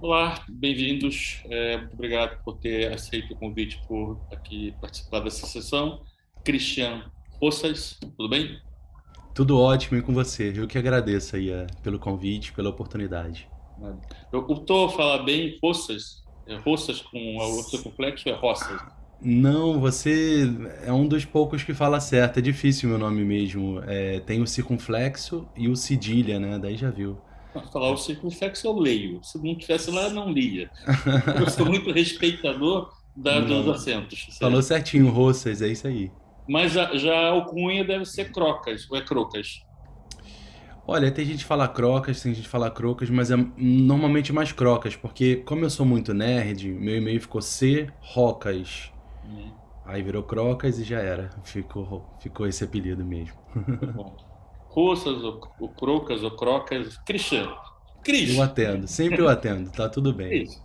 Olá, bem-vindos. Muito obrigado por ter aceito o convite por aqui participar dessa sessão. Cristian Poças, tudo bem? Tudo ótimo e com você. Eu que agradeço aí pelo convite, pela oportunidade. Eu estou a falar bem Poças, Roças com o circunflexo é Roças. Não, você é um dos poucos que fala certo. É difícil meu nome mesmo. Tem o circunflexo e o cedilha, né? Daí já viu. Falar o circunflexo eu leio. Se não tivesse lá, eu não lia. Eu sou muito respeitador dos Não, acentos. falou certinho, Roças, é isso aí. Mas já a alcunha deve ser Crocas, ou é Crocas? Olha, tem gente que fala crocas, tem gente que fala crocas, mas é normalmente mais crocas, porque como eu sou muito nerd, meu e-mail ficou C Rocas. Hum, Aí virou crocas e já era. Ficou esse apelido mesmo. muito bom. Russas, ou Crocas, ou Crocas. Cristiano. Eu Cris, atendo, sempre eu atendo, tá tudo bem. Cris.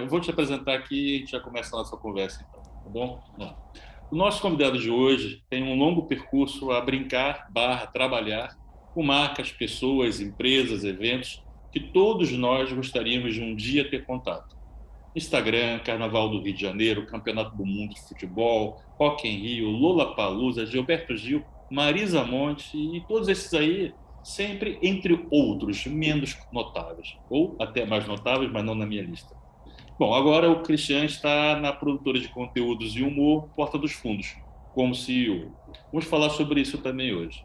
Vou te apresentar aqui e a gente já começa a nossa conversa, então, tá bom? Vamos lá. O nosso convidado de hoje tem um longo percurso a brincar, barra, trabalhar com marcas, pessoas, empresas, eventos que todos nós gostaríamos de um dia ter contato. Instagram, Carnaval do Rio de Janeiro, Campeonato do Mundo de Futebol, Rock in Rio, Lollapalooza, Gilberto Gil, Marisa Monte e todos esses aí, sempre entre outros, menos notáveis, ou até mais notáveis, mas não na minha lista. Bom, agora o Cristian está na produtora de conteúdos e humor Porta dos Fundos, como CEO. Vamos falar sobre isso também hoje.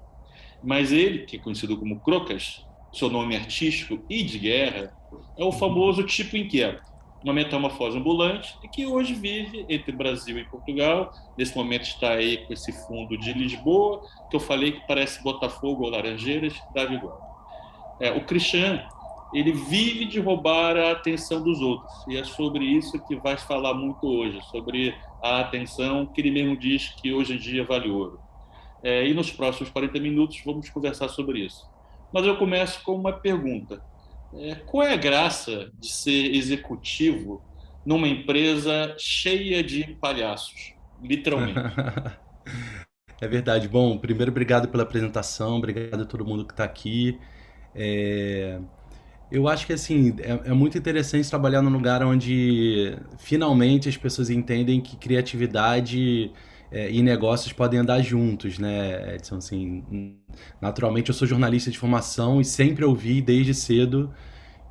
Mas ele, que é conhecido como Crocas, seu nome artístico e de guerra, é o famoso tipo inquieto, uma metamorfose ambulante e que hoje vive entre Brasil e Portugal. Nesse momento está aí com esse fundo de Lisboa, que eu falei que parece Botafogo ou Laranjeiras, dá igual. O Christian, ele vive de roubar a atenção dos outros, e é sobre isso que vai falar muito hoje, sobre a atenção que ele mesmo diz que hoje em dia vale ouro. E nos próximos 40 minutos vamos conversar sobre isso. Mas eu começo com uma pergunta. Qual é a graça de ser executivo numa empresa cheia de palhaços? Literalmente. É verdade. Bom, primeiro, obrigado pela apresentação, obrigado a todo mundo que está aqui. É, Eu acho que assim é muito interessante trabalhar num lugar onde finalmente as pessoas entendem que criatividade e negócios podem andar juntos, né, Edson? Assim, naturalmente eu sou jornalista de formação e sempre ouvi desde cedo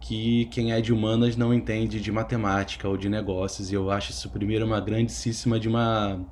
que quem é de humanas não entende de matemática ou de negócios, e eu acho isso primeiro uma grandíssima de uma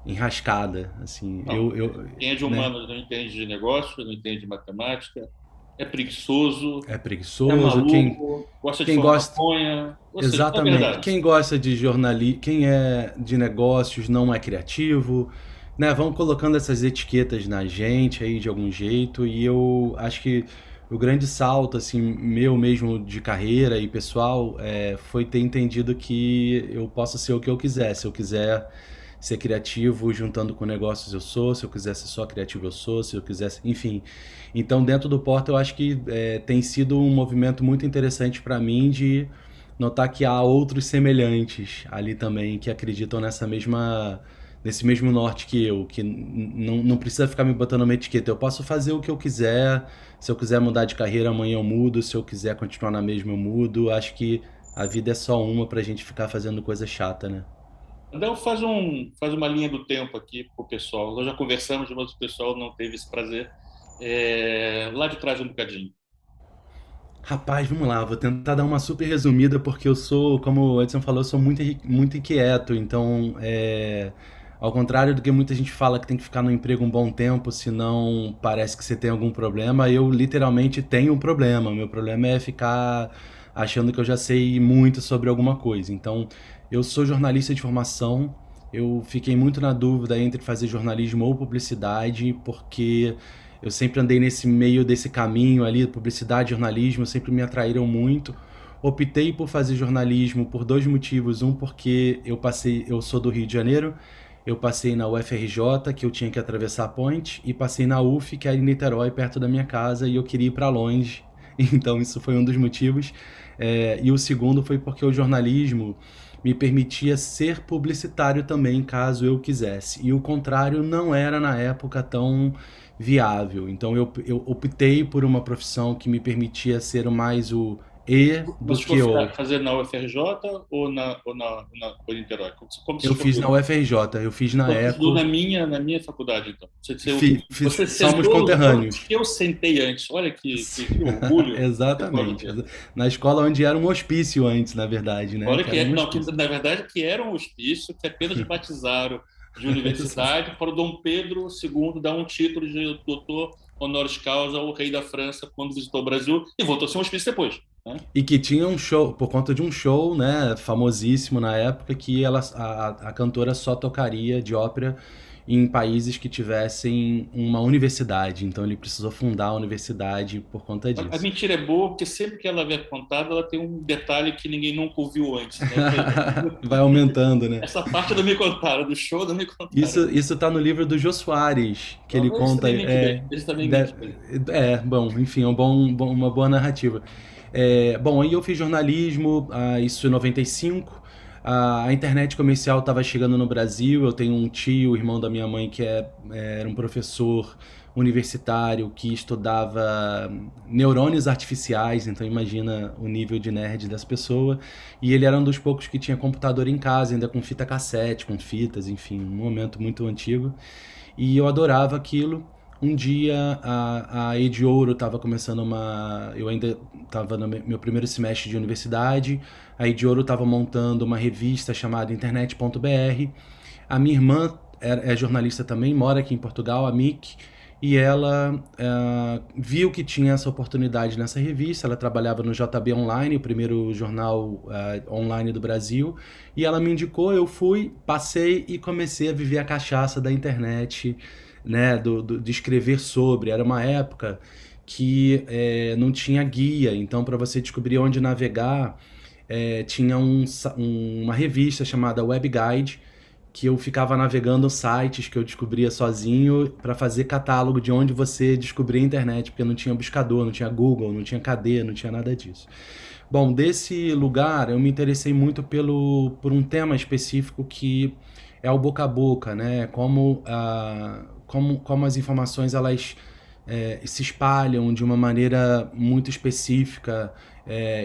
enrascada, assim, Não, quem é de né? humanos não entende de negócio, não entende de matemática, é preguiçoso, É é preguiçoso, maluco, gosta de quem fumar gosta, maconha, ou seja, é exatamente, verdade. quem gosta de jornalismo, quem é de negócios não é criativo, né? Vão colocando essas etiquetas na gente aí de algum jeito, e eu acho que o grande salto, assim, meu mesmo de carreira e pessoal, foi ter entendido que eu posso ser o que eu quiser. Se eu quiser ser criativo juntando com negócios eu sou, se eu quiser ser só criativo eu sou, se eu quisesse, enfim. Então dentro do Porta eu acho que tem sido um movimento muito interessante para mim de notar que há outros semelhantes ali também que acreditam nesse mesmo norte que eu, que não precisa ficar me botando uma etiqueta. Eu posso fazer o que eu quiser. Se eu quiser mudar de carreira amanhã eu mudo, se eu quiser continuar na mesma eu mudo. Acho que a vida é só uma pra gente ficar fazendo coisa chata, né? Então faz uma linha do tempo aqui para o pessoal. Nós já conversamos, mas o pessoal não teve esse prazer. Lá de trás um bocadinho. Rapaz, vamos lá, vou tentar dar uma super resumida porque eu sou, como o Edson falou, eu sou muito inquieto, então ao contrário do que muita gente fala que tem que ficar no emprego um bom tempo, senão parece que você tem algum problema, eu literalmente tenho um problema. Meu problema é ficar achando que eu já sei muito sobre alguma coisa. Então, eu sou jornalista de formação, eu fiquei muito na dúvida entre fazer jornalismo ou publicidade, porque eu sempre andei nesse meio desse caminho ali, publicidade e jornalismo sempre me atraíram muito. Optei por fazer jornalismo por dois motivos. Um, porque eu sou do Rio de Janeiro, eu passei na UFRJ, que eu tinha que atravessar a ponte, e passei na UF, que é em Niterói, perto da minha casa, e eu queria ir para longe. Então isso foi um dos motivos. E o segundo foi porque o jornalismo me permitia ser publicitário também, caso eu quisesse. E o contrário não era na época tão viável. Então eu optei por uma profissão que me permitia ser mais o E Mas do que chegou a eu. fazer na UFRJ ou em Niterói? Como você Eu fiz na escolheu? UFRJ, eu fiz na Então, você estudou ECO, na minha faculdade, então. Você somos sentou nos bancos conterrâneos. que eu sentei antes. Olha que orgulho você pode Exatamente. ter. Na escola onde era um hospício antes, na verdade, né? Olha Que era um não, que hospício. na verdade que era um hospício que apenas batizaram de universidade para o Dom Pedro II dar um título de doutor honoris causa ao rei da França quando visitou o Brasil e voltou a ser um hospício depois, né? E que tinha um show, por conta de um show, né, famosíssimo na época, que a cantora só tocaria de ópera em países que tivessem uma universidade. Então ele precisou fundar a universidade por conta A disso. mentira é boa porque sempre que ela é contada, ela tem um detalhe que ninguém nunca ouviu antes, né? Vai aumentando, né? Essa parte não me contaram, do show não me contaram. Isso tá no livro do Jô Soares, que ele Então, esse conta. também mente bem. Esse também De- mente bem. bom, enfim, é uma boa narrativa. Bom, aí eu fiz jornalismo, isso em 95. A internet comercial estava chegando no Brasil. Eu tenho um tio, irmão da minha mãe, que era um professor universitário que estudava neurônios artificiais, então imagina o nível de nerd dessa pessoa. E ele era um dos poucos que tinha computador em casa, ainda com fita cassete, com fitas, enfim, um momento muito antigo. E eu adorava aquilo. Um dia a Ed Ouro estava começando uma. Eu ainda estava no meu primeiro semestre de universidade. A Ed Ouro estava montando uma revista chamada Internet.br. A minha irmã é jornalista também, mora aqui em Portugal, a Mick, e ela viu que tinha essa oportunidade nessa revista. Ela trabalhava no JB Online, o primeiro jornal online do Brasil, e ela me indicou. Eu fui, passei e comecei a viver a cachaça da internet, né, de escrever sobre. Era uma época que não tinha guia, então para você descobrir onde navegar, tinha uma revista chamada Web Guide, que eu ficava navegando sites que eu descobria sozinho para fazer catálogo de onde você descobria a internet, porque não tinha buscador, não tinha Google, não tinha KD, não tinha nada disso. Bom, desse lugar eu me interessei muito por um tema específico que é o boca a boca, né? Como as informações elas se espalham de uma maneira muito específica.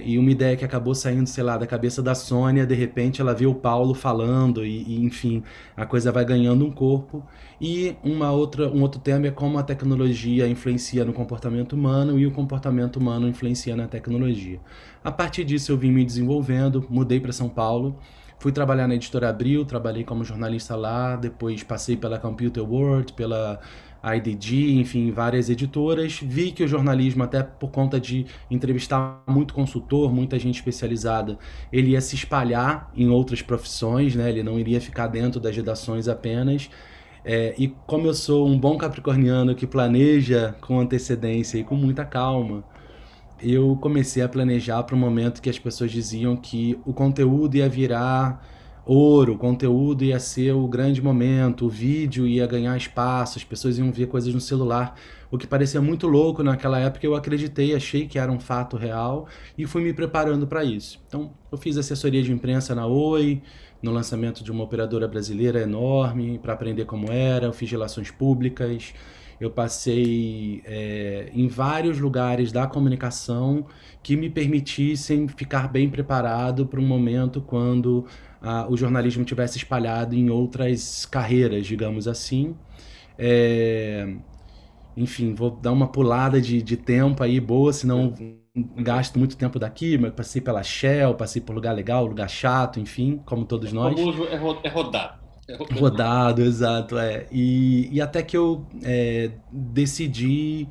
E uma ideia que acabou saindo, sei lá, da cabeça da Sônia, de repente ela vê o Paulo falando enfim, a coisa vai ganhando um corpo. E um outro tema é como a tecnologia influencia no comportamento humano e o comportamento humano influencia na tecnologia. A partir disso eu vim me desenvolvendo, mudei para São Paulo, fui trabalhar na Editora Abril, trabalhei como jornalista lá, depois passei pela Computer World, pela IDG, enfim, várias editoras. Vi que o jornalismo, até por conta de entrevistar muito consultor, muita gente especializada, ele ia se espalhar em outras profissões, né? Ele não iria ficar dentro das redações apenas. E como eu sou um bom capricorniano que planeja com antecedência e com muita calma, eu comecei a planejar para o momento que as pessoas diziam que o conteúdo ia virar ouro, o conteúdo ia ser o grande momento, o vídeo ia ganhar espaço, as pessoas iam ver coisas no celular, o que parecia muito louco naquela época. Eu acreditei, achei que era um fato real e fui me preparando para isso. Então, eu fiz assessoria de imprensa na Oi, no lançamento de uma operadora brasileira enorme, para aprender como era. Eu fiz relações públicas, eu passei em vários lugares da comunicação que me permitissem ficar bem preparado para um momento quando o jornalismo tivesse espalhado em outras carreiras, digamos assim. É, Enfim, vou dar uma pulada de tempo aí boa, senão gasto muito tempo daqui. Mas passei pela Shell, passei por lugar legal, lugar chato, enfim, como todos O nós. famoso é rodado. Rodado, exato, e até que eu decidi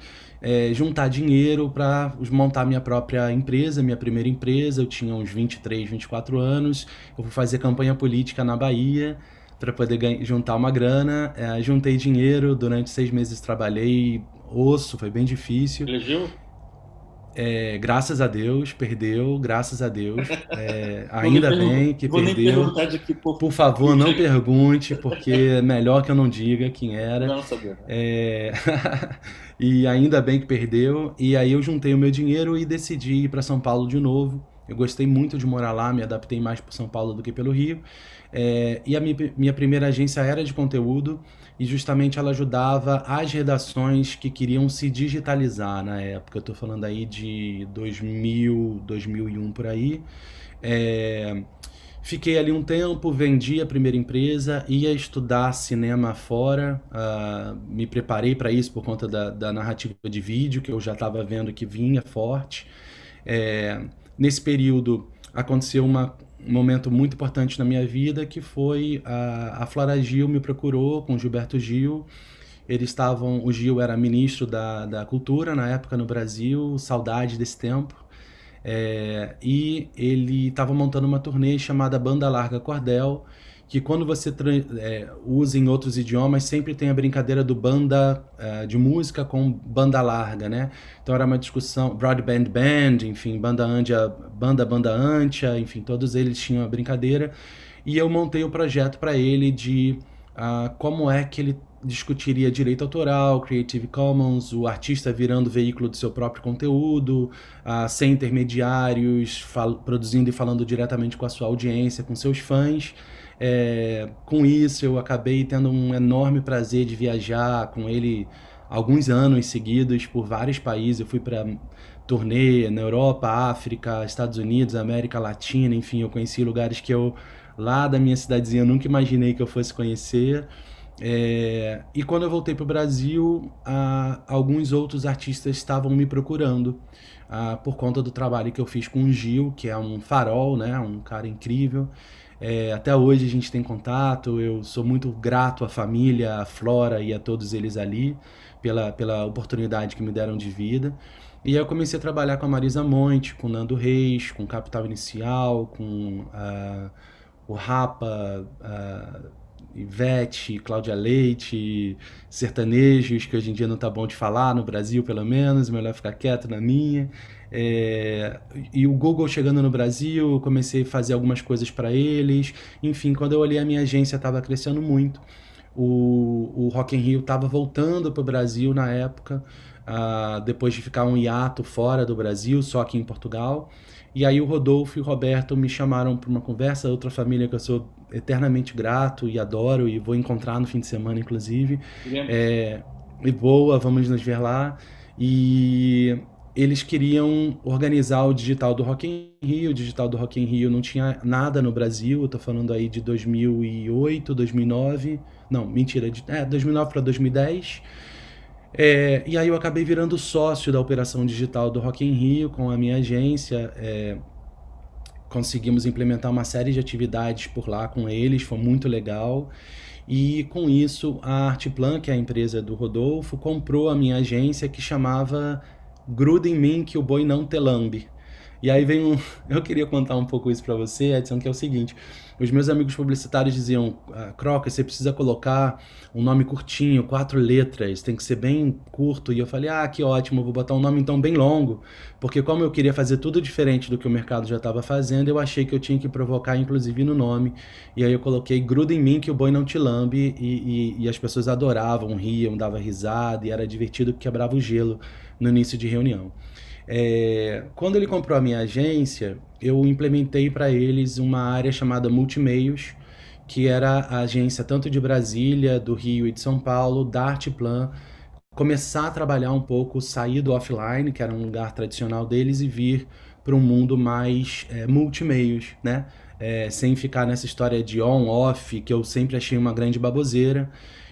juntar dinheiro para montar minha própria empresa, minha primeira empresa. Eu tinha uns 23, 24 anos. Eu fui fazer campanha política na Bahia para poder juntar uma grana. Juntei dinheiro, durante 6 meses trabalhei osso, foi bem difícil. Elegeu? Graças a Deus, perdeu, graças a Deus. Vou nem, Ainda bem que vou nem perdeu. perguntar de que Por favor, não pergunte, porque é melhor que eu não diga quem era. melhor não saber, né? É, E ainda bem que perdeu. E aí eu juntei o meu dinheiro e decidi ir para São Paulo de novo. Eu gostei muito de morar lá, me adaptei mais por São Paulo do que pelo Rio. E a minha primeira agência era de conteúdo e justamente ela ajudava as redações que queriam se digitalizar na época. Eu estou falando aí de 2000, 2001 por aí. É, Fiquei ali um tempo, vendi a primeira empresa, ia estudar cinema fora, me preparei para isso por conta da narrativa de vídeo, que eu já estava vendo que vinha forte. É, Nesse período aconteceu um momento muito importante na minha vida, que foi a Flora Gil me procurou com o Gilberto Gil. O Gil era ministro da Cultura na época no Brasil, saudade desse tempo. E ele estava montando uma turnê chamada Banda Larga Cordel, que quando você usa em outros idiomas, sempre tem a brincadeira do banda de música com banda larga, né? Então era uma discussão, Broadband Band, enfim, banda andia, banda antia, enfim, todos eles tinham a brincadeira. E eu montei o projeto para ele de como é que ele discutiria direito autoral, Creative Commons, o artista virando veículo do seu próprio conteúdo, sem intermediários, produzindo e falando diretamente com a sua audiência, com seus fãs. Com isso, eu acabei tendo um enorme prazer de viajar com ele alguns anos seguidos por vários países. Eu fui para turnê na Europa, África, Estados Unidos, América Latina, enfim, eu conheci lugares que eu, lá da minha cidadezinha, nunca imaginei que eu fosse conhecer. E quando eu voltei para o Brasil, alguns outros artistas estavam me procurando por conta do trabalho que eu fiz com o Gil, que é um farol, né, um cara incrível. Até hoje a gente tem contato, eu sou muito grato à família, à Flora e a todos eles ali, pela oportunidade que me deram de vida. E aí eu comecei a trabalhar com a Marisa Monte, com o Nando Reis, com Capital Inicial, com o Rapa, Ivete, Cláudia Leite, sertanejos, que hoje em dia não tá bom de falar, no Brasil pelo menos, melhor ficar quieto na minha. E o Google chegando no Brasil, eu comecei a fazer algumas coisas para eles. Enfim, quando eu olhei, a minha agência estava crescendo muito. O Rock in Rio estava voltando para o Brasil na época, depois de ficar um hiato fora do Brasil, só aqui em Portugal. E aí o Rodolfo e o Roberto me chamaram para uma conversa, outra família que eu sou eternamente grato e adoro e vou encontrar no fim de semana, inclusive. É, e boa, vamos nos ver lá. E eles queriam organizar o digital do Rock in Rio. O digital do Rock in Rio não tinha nada no Brasil. Eu tô falando aí de 2008, 2009. Não, mentira, 2009 para 2010. E aí eu acabei virando sócio da operação digital do Rock in Rio com a minha agência. Conseguimos implementar uma série de atividades por lá com eles, foi muito legal. E com isso, a Artplan, que é a empresa do Rodolfo, comprou a minha agência, que chamava Gruda em Mim que o Boi Não Te Lambe. E aí vem um. Eu queria contar um pouco isso para você, Edson, que é o seguinte: os meus amigos publicitários diziam, Croca, você precisa colocar um nome curtinho, 4 letras, tem que ser bem curto. E eu falei, que ótimo, vou botar um nome então bem longo, porque como eu queria fazer tudo diferente do que o mercado já estava fazendo, eu achei que eu tinha que provocar, inclusive, no nome. E aí eu coloquei Gruda em Mim que o Boi Não Te Lambe, e as pessoas adoravam, riam, davam risada, e era divertido, porque quebrava o gelo no início de reunião. Quando ele comprou a minha agência, eu implementei para eles uma área chamada Multimeios, que era a agência tanto de Brasília, do Rio e de São Paulo, da Artplan, começar a trabalhar um pouco, sair do offline, que era um lugar tradicional deles, e vir para um mundo mais multimeios, né? Sem ficar nessa história de on-off, que eu sempre achei uma grande baboseira.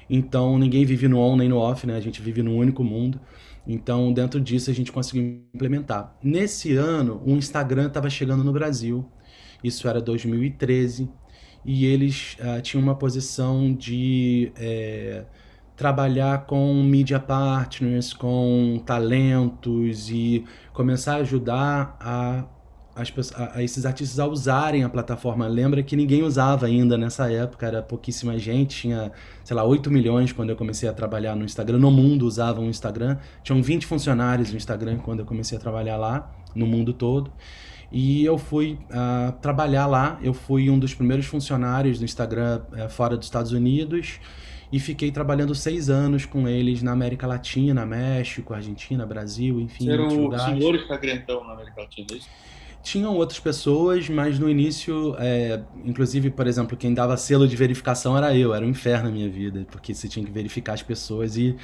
Então ninguém vive no on nem no off, né? A gente vive num único mundo. Então, dentro disso, a gente conseguiu implementar. Nesse ano, o Instagram estava chegando no Brasil. Isso era 2013. E eles tinham uma posição de trabalhar com media partners, com talentos e começar a ajudar a esses artistas a usarem a plataforma. Lembra que ninguém usava ainda nessa época, era pouquíssima gente, tinha, sei lá, 8 milhões quando eu comecei a trabalhar no Instagram, no mundo usavam o Instagram, tinham 20 funcionários no Instagram quando eu comecei a trabalhar lá, no mundo todo. E eu fui trabalhar lá, eu fui um dos primeiros funcionários do Instagram fora dos Estados Unidos, e fiquei trabalhando 6 anos com eles na América Latina, México, Argentina, Brasil, enfim, Ser outros o lugares. senhor Instagram, então, na América Latina, é isso? Tinham outras pessoas, mas no início, inclusive, por exemplo, quem dava selo de verificação era eu, era um inferno na minha vida, porque você tinha que verificar as pessoas e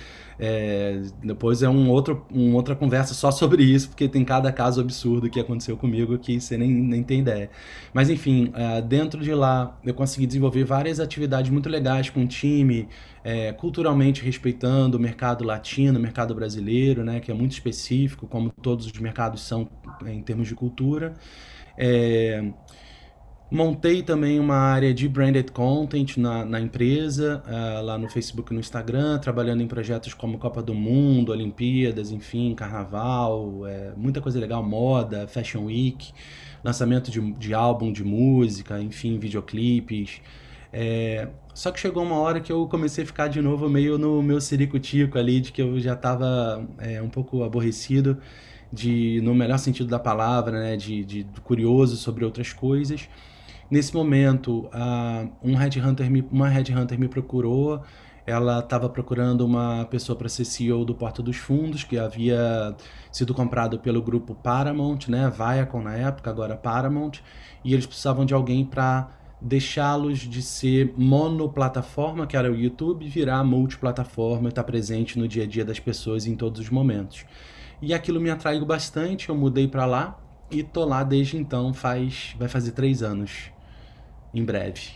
depois é uma outra conversa só sobre isso, porque tem cada caso absurdo que aconteceu comigo que você nem tem ideia. Mas enfim, dentro de lá eu consegui desenvolver várias atividades muito legais com o time, culturalmente respeitando o mercado latino, o mercado brasileiro, né, que é muito específico, como todos os mercados são em termos de cultura. É, Montei também uma área de branded content na empresa, lá no Facebook e no Instagram, trabalhando em projetos como Copa do Mundo, Olimpíadas, enfim, Carnaval, muita coisa legal, moda, Fashion Week, lançamento de álbum de música, enfim, videoclipes. Só que chegou uma hora que eu comecei a ficar de novo meio no meu ciricutico ali, de que eu já estava um pouco aborrecido, no melhor sentido da palavra, né, de curioso sobre outras coisas. Nesse momento, uma headhunter me procurou. Ela estava procurando uma pessoa para ser CEO do Porta dos Fundos, que havia sido comprado pelo grupo Paramount, né? Viacom na época, agora Paramount. E eles precisavam de alguém para deixá-los de ser monoplataforma, que era o YouTube, virar multiplataforma e estar presente no dia a dia das pessoas em todos os momentos. E aquilo me atraiu bastante, eu mudei para lá e tô lá desde então, vai fazer 3 anos em breve.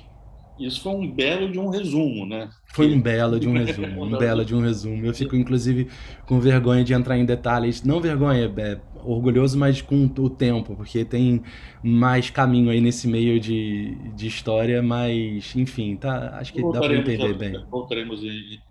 Isso foi um belo de um resumo, né? Foi Que... um belo de um resumo, um belo de um resumo. Eu fico, inclusive, com vergonha de entrar em detalhes. Não vergonha, orgulhoso, mas com o tempo, porque tem mais caminho aí nesse meio de história, mas, enfim, tá, acho que dá para Voltaremos, entender bem. voltaremos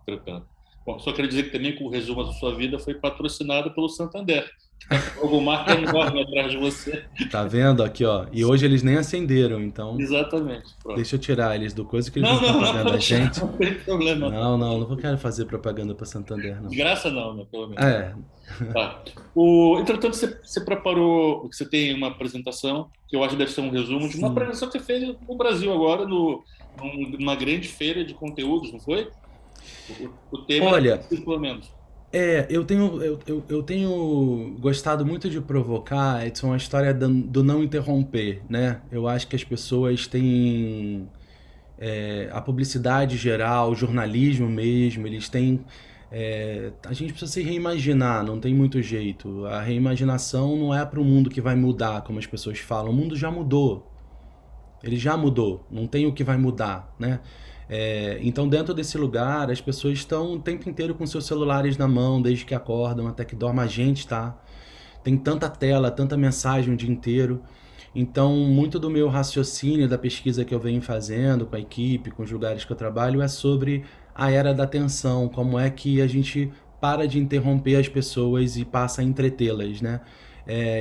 tratando. Bom, só quero dizer que também que o resumo da sua vida foi patrocinado pelo Santander, que está com uma marca enorme atrás de você. Tá vendo aqui, ó? E hoje eles nem acenderam, então Exatamente. Pronto. deixa eu tirar eles do coisa que eles não Não, estão não, não, pagando a pode tirar, gente. não tem problema. Não quero fazer propaganda para Santander, De não. graça não, né? Pelo menos. É, Tá. Entretanto, você preparou, você tem uma apresentação, que eu acho que deve ser um resumo de uma sim. apresentação que você fez no Brasil agora, numa grande feira de conteúdos, não foi? O tema era Olha, esse, pelo menos. eu tenho gostado muito de provocar, Edson, a história do não interromper, né? Eu acho que as pessoas têm a publicidade geral, o jornalismo mesmo, eles têm. A gente precisa se reimaginar, não tem muito jeito. A reimaginação não é para o mundo que vai mudar, como as pessoas falam. O mundo já mudou. Ele já mudou, não tem o que vai mudar, né? Então, dentro desse lugar, as pessoas estão o tempo inteiro com seus celulares na mão, desde que acordam até que dormem. A gente tá. Tem tanta tela, tanta mensagem o dia inteiro. Então, muito do meu raciocínio, da pesquisa que eu venho fazendo com a equipe, com os lugares que eu trabalho, é sobre a era da atenção, como é que a gente para de interromper as pessoas e passa a entretê-las, né?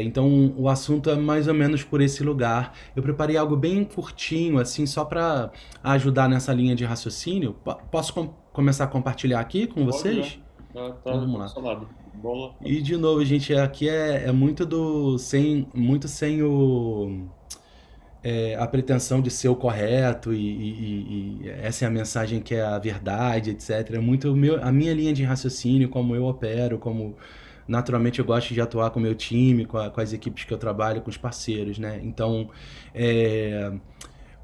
Então, o assunto é mais ou menos por esse lugar. Eu preparei algo bem curtinho, assim, só para ajudar nessa linha de raciocínio. Posso começar a compartilhar aqui com Pode já. vocês? Então, Tá vamos lá. salado. Bola. E de novo, gente, aqui é muito muito sem a pretensão de ser o correto e essa é a mensagem que é a verdade, etc. É muito a minha linha de raciocínio, como eu opero, como naturalmente eu gosto de atuar com o meu time, com as equipes que eu trabalho, com os parceiros, né? Então, é,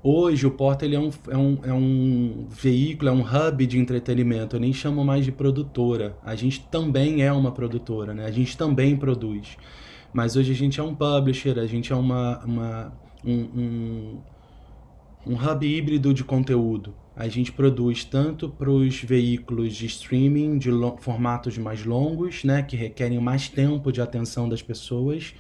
hoje o Porta ele é um veículo, é um hub de entretenimento. Eu nem chamo mais de produtora. A gente também é uma produtora, né? A gente também produz. Mas hoje a gente é um publisher, a gente é um, um, um hub híbrido de conteúdo. A gente produz tanto para os veículos de streaming de formatos mais longos, né, que requerem mais tempo de atenção das pessoas,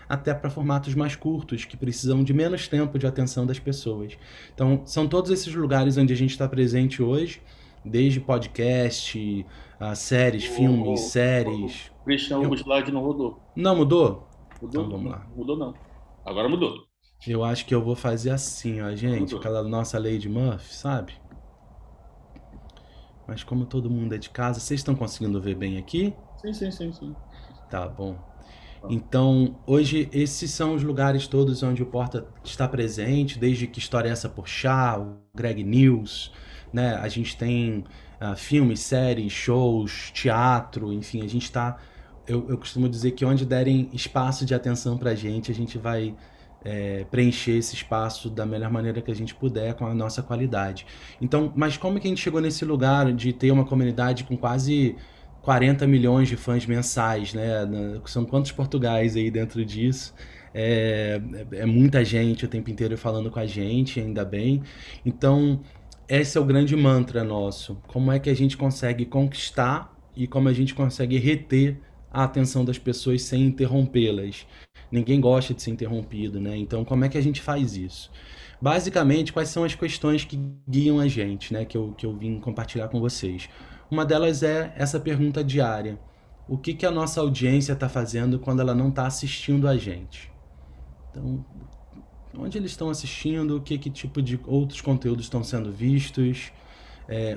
até para formatos mais curtos, que precisam de menos tempo de atenção das pessoas. Então, são todos esses lugares onde a gente está presente hoje, desde podcast, séries, filmes, séries. O Christian, o slide não rodou. Não mudou? Mudou? Então vamos lá. Mudou não. Agora mudou. Eu acho que eu vou fazer assim, ó, gente, Mudou. aquela nossa Lady Murphy, sabe? Mas como todo mundo é de casa, vocês estão conseguindo ver bem aqui? Sim. Tá bom. Então, hoje, esses são os lugares todos onde o Porta está presente, desde que História é essa por Chá, o Greg News, né? A gente tem filmes, séries, shows, teatro, enfim, a gente está eu costumo dizer que onde derem espaço de atenção pra gente, a gente vai preencher esse espaço da melhor maneira que a gente puder, com a nossa qualidade. Então, mas como que a gente chegou nesse lugar de ter uma comunidade com quase 40 milhões de fãs mensais, né? São quantos Portugais aí dentro disso? É, é muita gente o tempo inteiro falando com a gente, ainda bem. Então, esse é o grande mantra nosso. Como é que a gente consegue conquistar e como a gente consegue reter a atenção das pessoas sem interrompê-las? Ninguém gosta de ser interrompido, né? Então, como é que a gente faz isso? Basicamente, quais são as questões que guiam a gente, né? Que eu vim compartilhar com vocês. Uma delas é essa pergunta diária: o que que a nossa audiência está fazendo quando ela não está assistindo a gente? Então, onde eles estão assistindo, que tipo de outros conteúdos estão sendo vistos,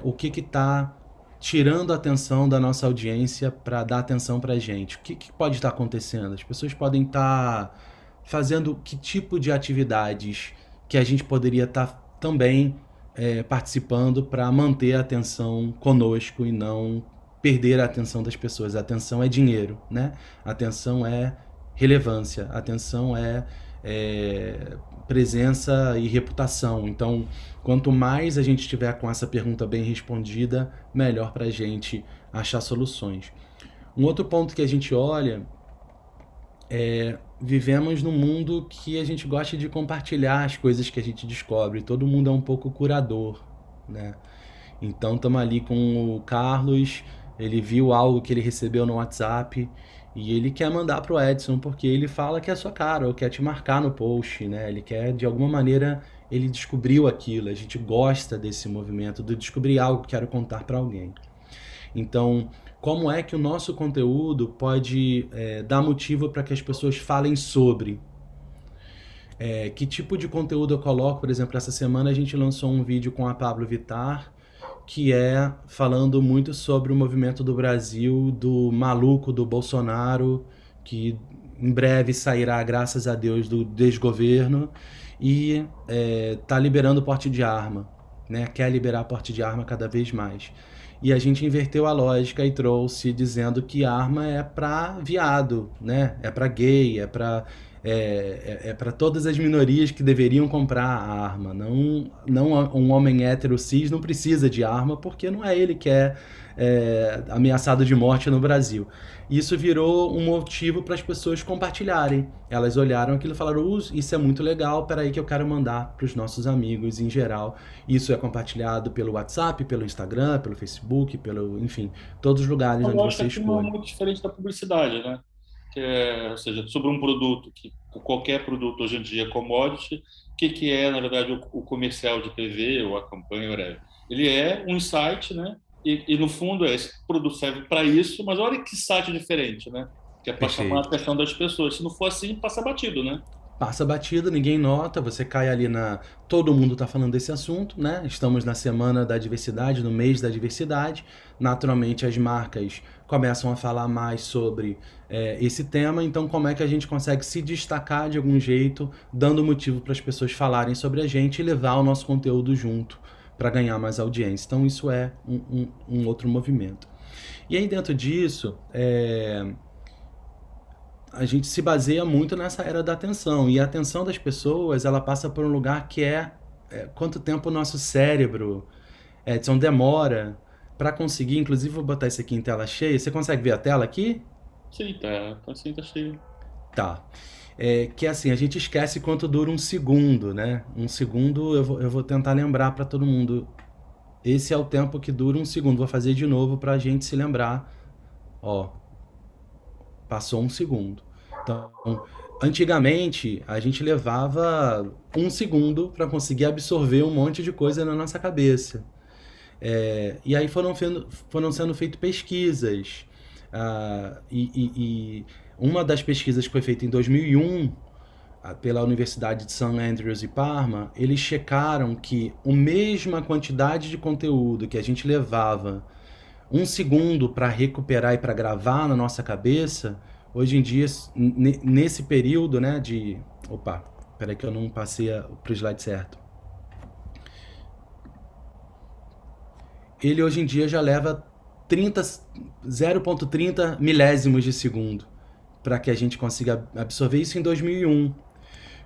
o que está tirando a atenção da nossa audiência para dar atenção para a gente. O que pode estar acontecendo? As pessoas podem estar fazendo que tipo de atividades que a gente poderia estar também participando para manter a atenção conosco e não perder a atenção das pessoas. A atenção é dinheiro, né? A atenção é relevância, a atenção é presença e reputação. Então, quanto mais a gente tiver com essa pergunta bem respondida, melhor para a gente achar soluções. Um outro ponto que a gente olha vivemos num mundo que a gente gosta de compartilhar as coisas que a gente descobre. Todo mundo é um pouco curador, né? Então estamos ali com o Carlos, ele viu algo que ele recebeu no WhatsApp e ele quer mandar pro Edson porque ele fala que é a sua cara ou quer te marcar no post, né? Ele quer, de alguma maneira, ele descobriu aquilo. A gente gosta desse movimento de descobrir algo que quero contar para alguém. Então, como é que o nosso conteúdo pode dar motivo para que as pessoas falem sobre? Que tipo de conteúdo eu coloco? Por exemplo, essa semana a gente lançou um vídeo com a Pablo Vittar, que é falando muito sobre o movimento do Brasil, do maluco do Bolsonaro, que em breve sairá, graças a Deus, do desgoverno, e tá liberando porte de arma, né? Quer liberar porte de arma cada vez mais. E a gente inverteu a lógica e trouxe dizendo que arma é pra viado, né? É pra gay, é para todas as minorias que deveriam comprar a arma. Não um homem hétero cis não precisa de arma porque não é ele que é ameaçado de morte no Brasil. Isso virou um motivo para as pessoas compartilharem. Elas olharam aquilo e falaram: isso é muito legal, peraí que eu quero mandar para os nossos amigos em geral. Isso é compartilhado pelo WhatsApp, pelo Instagram, pelo Facebook, enfim, todos os lugares Eu onde acho que você aqui não é escolhe. muito diferente da publicidade, né? Ou seja, sobre um produto, que qualquer produto hoje em dia é commodity, que é, na verdade, o comercial de TV ou a campanha, whatever. Ele é um insight, né? E no fundo, esse produto serve para isso, mas olha que site diferente, né? Que é para chamar a Perfeito. atenção das pessoas. Se não for assim, passa batido, né? Passa batido, ninguém nota, você cai ali na. Todo mundo está falando desse assunto, né? Estamos na semana da diversidade, no mês da diversidade. Naturalmente, as marcas começam a falar mais sobre esse tema. Então, como é que a gente consegue se destacar de algum jeito, dando motivo para as pessoas falarem sobre a gente e levar o nosso conteúdo junto para ganhar mais audiência? Então, isso é um outro movimento. E aí, dentro disso, a gente se baseia muito nessa era da atenção. E a atenção das pessoas, ela passa por um lugar que quanto tempo o nosso cérebro, Edson, demora para conseguir. Inclusive, vou botar isso aqui em tela cheia. Você consegue ver a tela aqui? Sim, tá assim, tá cheio. Tá. Que assim, a gente esquece quanto dura um segundo, né? Um segundo, eu vou tentar lembrar para todo mundo. Esse é o tempo que dura um segundo. Vou fazer de novo para a gente se lembrar. Ó, passou um segundo. Então, antigamente, a gente levava um segundo para conseguir absorver um monte de coisa na nossa cabeça. E aí foram sendo feitas pesquisas. E uma das pesquisas que foi feita em 2001 pela Universidade de St. Andrews e Parma, eles checaram que a mesma quantidade de conteúdo que a gente levava um segundo para recuperar e para gravar na nossa cabeça, hoje em dia, nesse período, né, de... Opa, peraí que eu não passei para o slide certo. Ele hoje em dia já leva 0,30 milésimos de segundo para que a gente consiga absorver isso em 2001.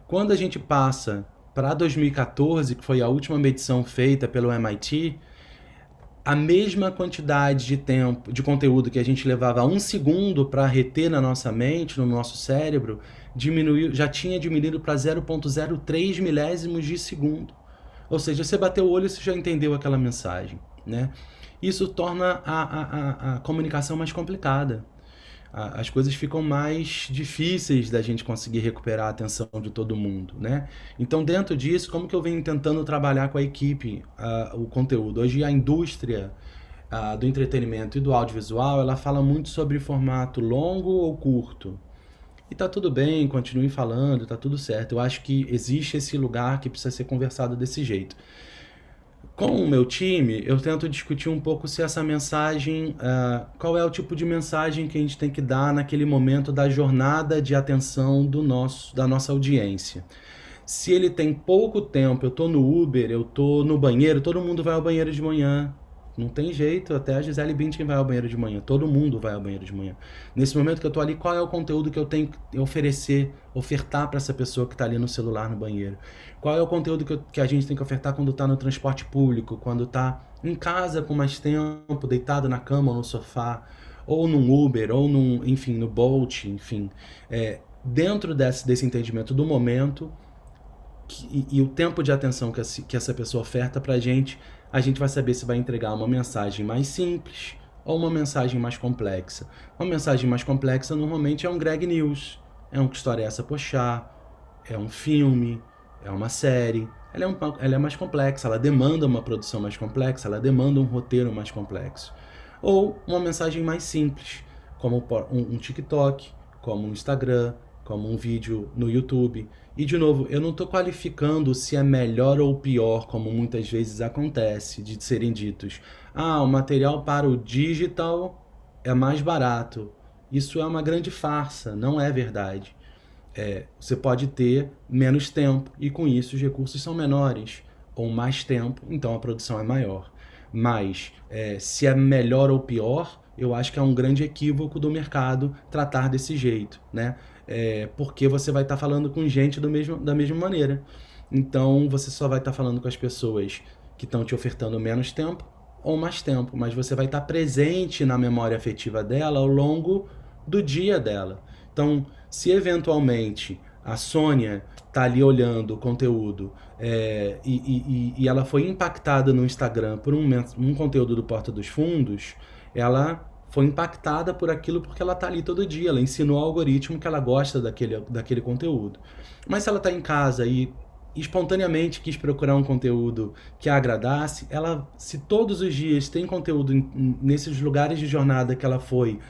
Quando a gente passa para 2014, que foi a última medição feita pelo MIT, a mesma quantidade de tempo, de conteúdo que a gente levava 1 segundo para reter na nossa mente, no nosso cérebro, já tinha diminuído para 0,03 milésimos de segundo. Ou seja, você bateu o olho e você já entendeu aquela mensagem, né? Isso torna a comunicação mais complicada. As coisas ficam mais difíceis da gente conseguir recuperar a atenção de todo mundo, né? Então, dentro disso, como que eu venho tentando trabalhar com a equipe o conteúdo? Hoje, a indústria do entretenimento e do audiovisual, ela fala muito sobre formato longo ou curto. E tá tudo bem, continue falando, tá tudo certo. Eu acho que existe esse lugar que precisa ser conversado desse jeito. Com o meu time, eu tento discutir um pouco se essa mensagem, qual é o tipo de mensagem que a gente tem que dar naquele momento da jornada de atenção da nossa audiência. Se ele tem pouco tempo, eu tô no Uber, eu tô no banheiro, todo mundo vai ao banheiro de manhã. Não tem jeito, até a Gisele Bündchen vai ao banheiro de manhã, todo mundo vai ao banheiro de manhã. Nesse momento que eu tô ali, qual é o conteúdo que eu tenho que ofertar para essa pessoa que tá ali no celular no banheiro? Qual é o conteúdo que a gente tem que ofertar quando tá no transporte público, quando tá em casa com mais tempo, deitado na cama ou no sofá, ou num Uber, ou enfim, no Bolt, enfim. Dentro desse entendimento do momento e o tempo de atenção que essa pessoa oferta pra gente, a gente vai saber se vai entregar uma mensagem mais simples ou uma mensagem mais complexa. Uma mensagem mais complexa normalmente é um Greg News, é um Que História é Essa Pochá, é um filme, é uma série. Ela é mais complexa, ela demanda uma produção mais complexa, ela demanda um roteiro mais complexo. Ou uma mensagem mais simples, como um TikTok, como um Instagram, como um vídeo no YouTube. E, de novo, eu não estou qualificando se é melhor ou pior, como muitas vezes acontece, de serem ditos. O material para o digital é mais barato. Isso é uma grande farsa, não é verdade. Você pode ter menos tempo e, com isso, os recursos são menores. Ou mais tempo, então a produção é maior. Mas, se é melhor ou pior, eu acho que é um grande equívoco do mercado tratar desse jeito, né? Porque você vai estar falando com gente da mesma maneira. Então, você só vai estar falando com as pessoas que estão te ofertando menos tempo ou mais tempo, mas você vai estar presente na memória afetiva dela ao longo do dia dela. Então, se eventualmente a Sônia tá ali olhando o conteúdo e ela foi impactada no Instagram por um conteúdo do Porta dos Fundos, ela foi impactada por aquilo porque ela tá ali todo dia, ela ensinou ao algoritmo que ela gosta daquele conteúdo. Mas se ela tá em casa e espontaneamente quis procurar um conteúdo que a agradasse, se todos os dias tem conteúdo nesses lugares de jornada que ela foi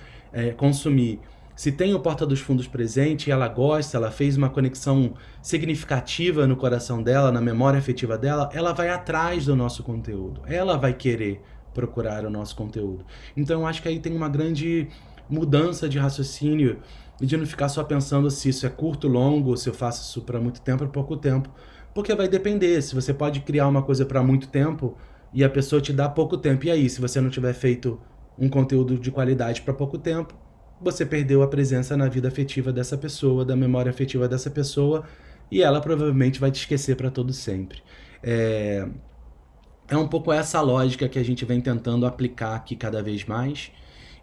consumir, se tem o Porta dos Fundos presente e ela gosta, ela fez uma conexão significativa no coração dela, na memória afetiva dela, ela vai atrás do nosso conteúdo, ela vai querer procurar o nosso conteúdo. Então eu acho que aí tem uma grande mudança de raciocínio e de não ficar só pensando se isso é curto, longo, ou se eu faço isso para muito tempo ou pouco tempo. Porque vai depender, se você pode criar uma coisa para muito tempo e a pessoa te dá pouco tempo, e aí, se você não tiver feito um conteúdo de qualidade para pouco tempo, você perdeu a presença na vida afetiva dessa pessoa, da memória afetiva dessa pessoa, e ela provavelmente vai te esquecer para todo sempre. É um pouco essa lógica que a gente vem tentando aplicar aqui cada vez mais.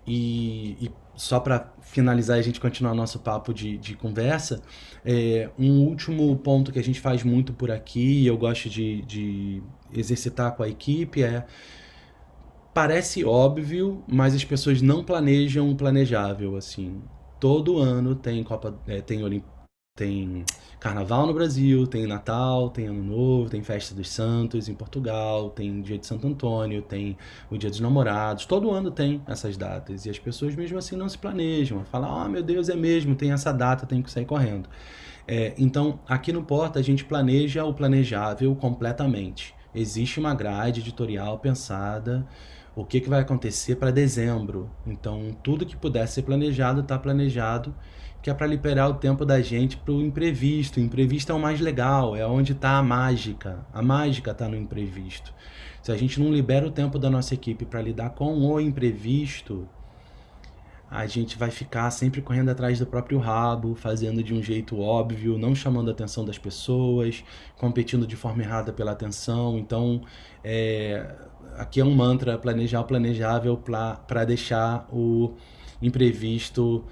E só para finalizar e a gente continuar nosso papo de conversa, um último ponto que a gente faz muito por aqui e eu gosto de exercitar com a equipe parece óbvio, mas as pessoas não planejam o planejável, assim. Todo ano tem tem Carnaval no Brasil, tem Natal, tem Ano Novo, tem Festa dos Santos em Portugal, tem Dia de Santo Antônio, tem o Dia dos Namorados. Todo ano tem essas datas e as pessoas mesmo assim não se planejam. Falam, meu Deus, é mesmo, tem essa data, tem que sair correndo. Então, aqui no Porta, a gente planeja o planejável completamente. Existe uma grade editorial pensada, o que vai acontecer para dezembro. Então, tudo que puder ser planejado está planejado. que é para liberar o tempo da gente para o imprevisto. O imprevisto é o mais legal, é onde está a mágica. A mágica está no imprevisto. Se a gente não libera o tempo da nossa equipe para lidar com o imprevisto, a gente vai ficar sempre correndo atrás do próprio rabo, fazendo de um jeito óbvio, não chamando a atenção das pessoas, competindo de forma errada pela atenção. Então, é, aqui é um mantra: planejar o planejável para deixar o imprevisto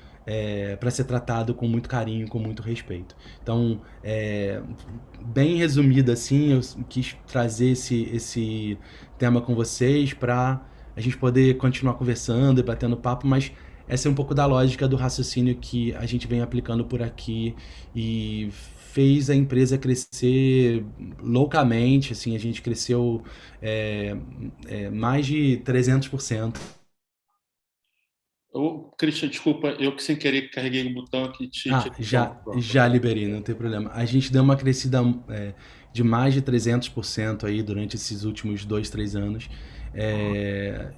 para ser tratado com muito carinho, com muito respeito. Então, bem resumido assim, eu quis trazer esse tema com vocês para a gente poder continuar conversando e batendo papo, mas essa é um pouco da lógica do raciocínio que a gente vem aplicando por aqui e fez a empresa crescer loucamente. Assim, a gente cresceu é, mais de 300%. Christian, desculpa, eu que sem querer carreguei o botão aqui te Ah, já pronto. liberei, não tem problema. A gente deu uma crescida de mais de 300% aí durante esses últimos 2, 3 anos.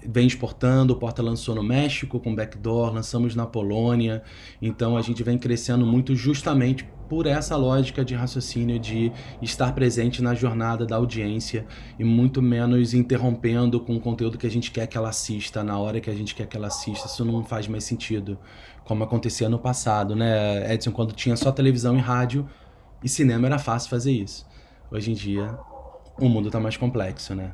Vem exportando, o Porta lançou no México com Backdoor, lançamos na Polônia. Então a gente vem crescendo muito justamente por essa lógica de raciocínio de estar presente na jornada da audiência e muito menos interrompendo com o conteúdo que a gente quer que ela assista na hora que a gente quer que ela assista. Isso não faz mais sentido, como acontecia no passado, né, Edson? Quando tinha só televisão e rádio e cinema era fácil fazer isso. Hoje em dia o mundo está mais complexo, né?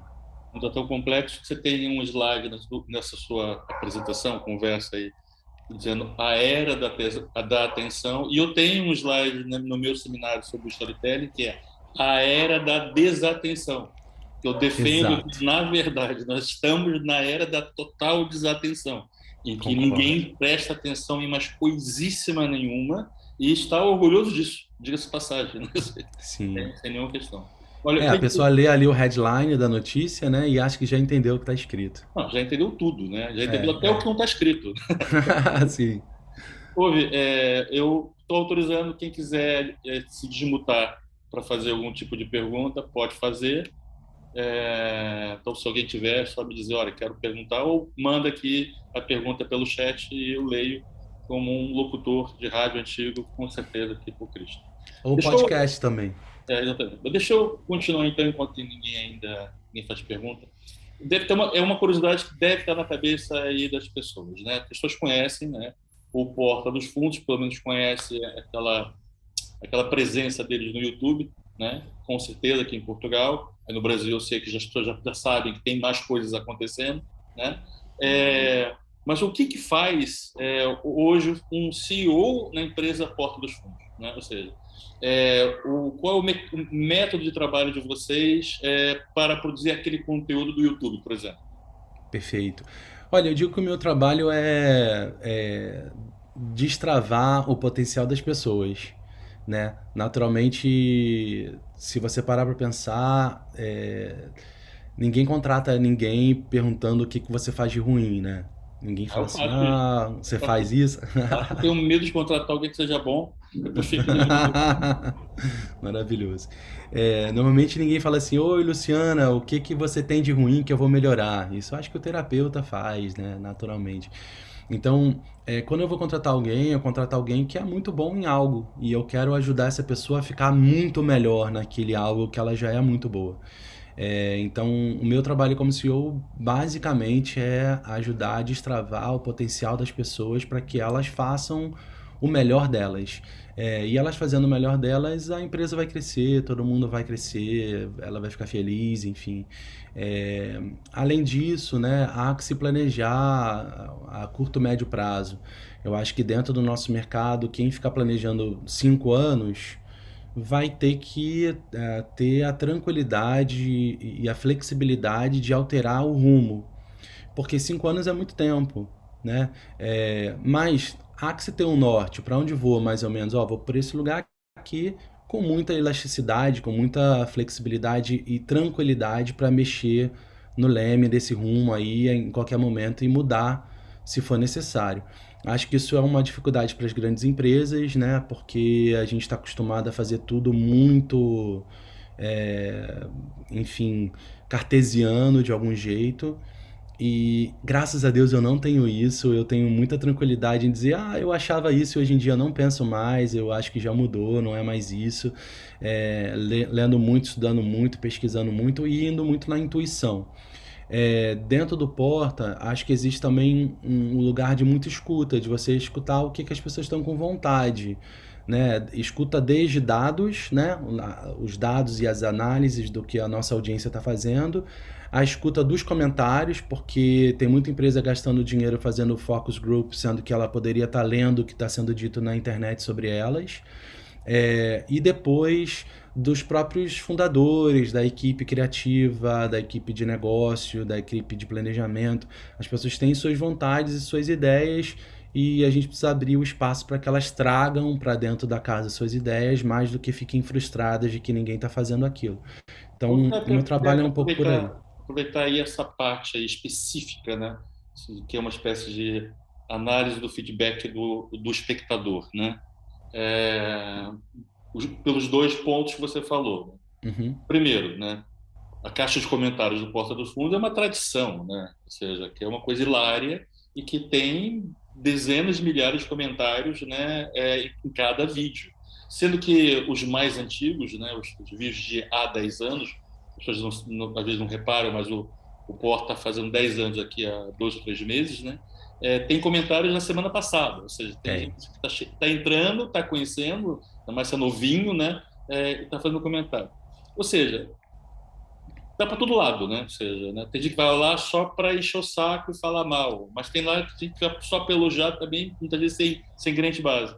Não está tão complexo que você tem um slide nessa sua apresentação, conversa aí, dizendo a era da atenção, e eu tenho um slide no meu seminário sobre storytelling, que é a era da desatenção. Eu defendo Exato, que, na verdade, nós estamos na era da total desatenção, em que concordo. ninguém presta atenção em mais coisíssima nenhuma e está orgulhoso disso, diga-se de passagem, né? Sim. Sem nenhuma questão. Olha, A pessoa lê ali o headline da notícia, né, e acha que já entendeu o que está escrito. não, já entendeu tudo, né? Já entendeu até o É, que não está escrito. sim. Ouve, eu estou autorizando quem quiser se desmutar para fazer algum tipo de pergunta, pode fazer. Então, se alguém tiver, é só me dizer, olha, quero perguntar, ou manda aqui a pergunta pelo chat e eu leio como um locutor de rádio antigo, com certeza, aqui por Cristo. Ou Deixa eu, podcast também. exatamente. Deixa eu continuar, então, enquanto ninguém faz pergunta. Deve ter é uma curiosidade que deve estar na cabeça aí das pessoas, né? As pessoas conhecem, né, o Porta dos Fundos, pelo menos conhece aquela presença deles no YouTube, né? Com certeza aqui em Portugal. Aí no Brasil eu sei que as pessoas já sabem que tem mais coisas acontecendo, né? Mas o que faz hoje um CEO na empresa Porta dos Fundos, né? Ou seja, qual é o método de trabalho de vocês para produzir aquele conteúdo do YouTube, por exemplo? Perfeito. Olha, eu digo que o meu trabalho é destravar o potencial das pessoas, né? Naturalmente, se você parar para pensar, ninguém contrata ninguém perguntando o que que você faz de ruim, né? Ninguém Ah, fala eu assim, faço isso. ah, você faz isso? Acho que eu tenho medo de contratar alguém que seja bom, depois fica dizendo. Maravilhoso. Normalmente ninguém fala assim, oi Luciana, o que que você tem de ruim que eu vou melhorar? Isso eu acho que o terapeuta faz, né, naturalmente. Então, quando eu vou contratar alguém, eu contrato alguém que é muito bom em algo e eu quero ajudar essa pessoa a ficar muito melhor naquele algo que ela já é muito boa. Então, o meu trabalho como CEO basicamente é ajudar a destravar o potencial das pessoas para que elas façam o melhor delas. E elas fazendo o melhor delas, a empresa vai crescer, todo mundo vai crescer, ela vai ficar feliz, enfim. Além disso, né, há que se planejar a curto, médio prazo. Eu acho que dentro do nosso mercado, quem ficar planejando 5 anos vai ter que ter a tranquilidade e a flexibilidade de alterar o rumo, porque 5 anos é muito tempo, né? Mas há que se ter um norte, para onde vou mais ou menos, ó, vou por esse lugar aqui com muita elasticidade, com muita flexibilidade e tranquilidade para mexer no leme desse rumo aí em qualquer momento e mudar se for necessário. Acho que isso é uma dificuldade para as grandes empresas, né? Porque a gente está acostumado a fazer tudo muito, é, enfim, cartesiano de algum jeito. E graças a Deus eu não tenho isso, eu tenho muita tranquilidade em dizer, ah, eu achava isso e hoje em dia eu não penso mais, eu acho que já mudou, não é mais isso. Lendo muito, estudando muito, pesquisando muito e indo muito na intuição. Dentro do Porta, acho que existe também um lugar de muita escuta, de você escutar o que, que as pessoas estão com vontade, né? Escuta desde dados, né? Os dados e as análises do que a nossa audiência está fazendo, a escuta dos comentários, porque tem muita empresa gastando dinheiro fazendo focus group, sendo que ela poderia estar lendo o que está sendo dito na internet sobre elas. E depois dos próprios fundadores, da equipe criativa, da equipe de negócio, da equipe de planejamento. As pessoas têm suas vontades e suas ideias e a gente precisa abrir o espaço para que elas tragam para dentro da casa suas ideias, mais do que fiquem frustradas de que ninguém está fazendo aquilo. Então, Vou o meu trabalho é até um pouco por aí. aproveitar aí essa parte aí específica, né? Que é uma espécie de análise do feedback do espectador, né? É, pelos dois pontos que você falou, né? Uhum. Primeiro, né? A caixa de comentários do Porta dos Fundos é uma tradição, né? Ou seja, que é uma coisa hilária e que tem dezenas de milhares de comentários, né, em cada vídeo. Sendo que os mais antigos, né, os vídeos de há 10 anos, as pessoas às vezes não reparam, mas o Porta está fazendo 10 anos aqui há 2 ou 3 meses, né? Tem comentários na semana passada, ou seja, tem Tem. gente que está entrando, está conhecendo, ainda mais se é novinho, né? E está fazendo comentário. Ou seja, dá para todo lado, né? Ou seja, né? Tem gente que vai lá só para encher o saco e falar mal, mas tem lá gente que vai só para elogiar também, muitas vezes sem grande base.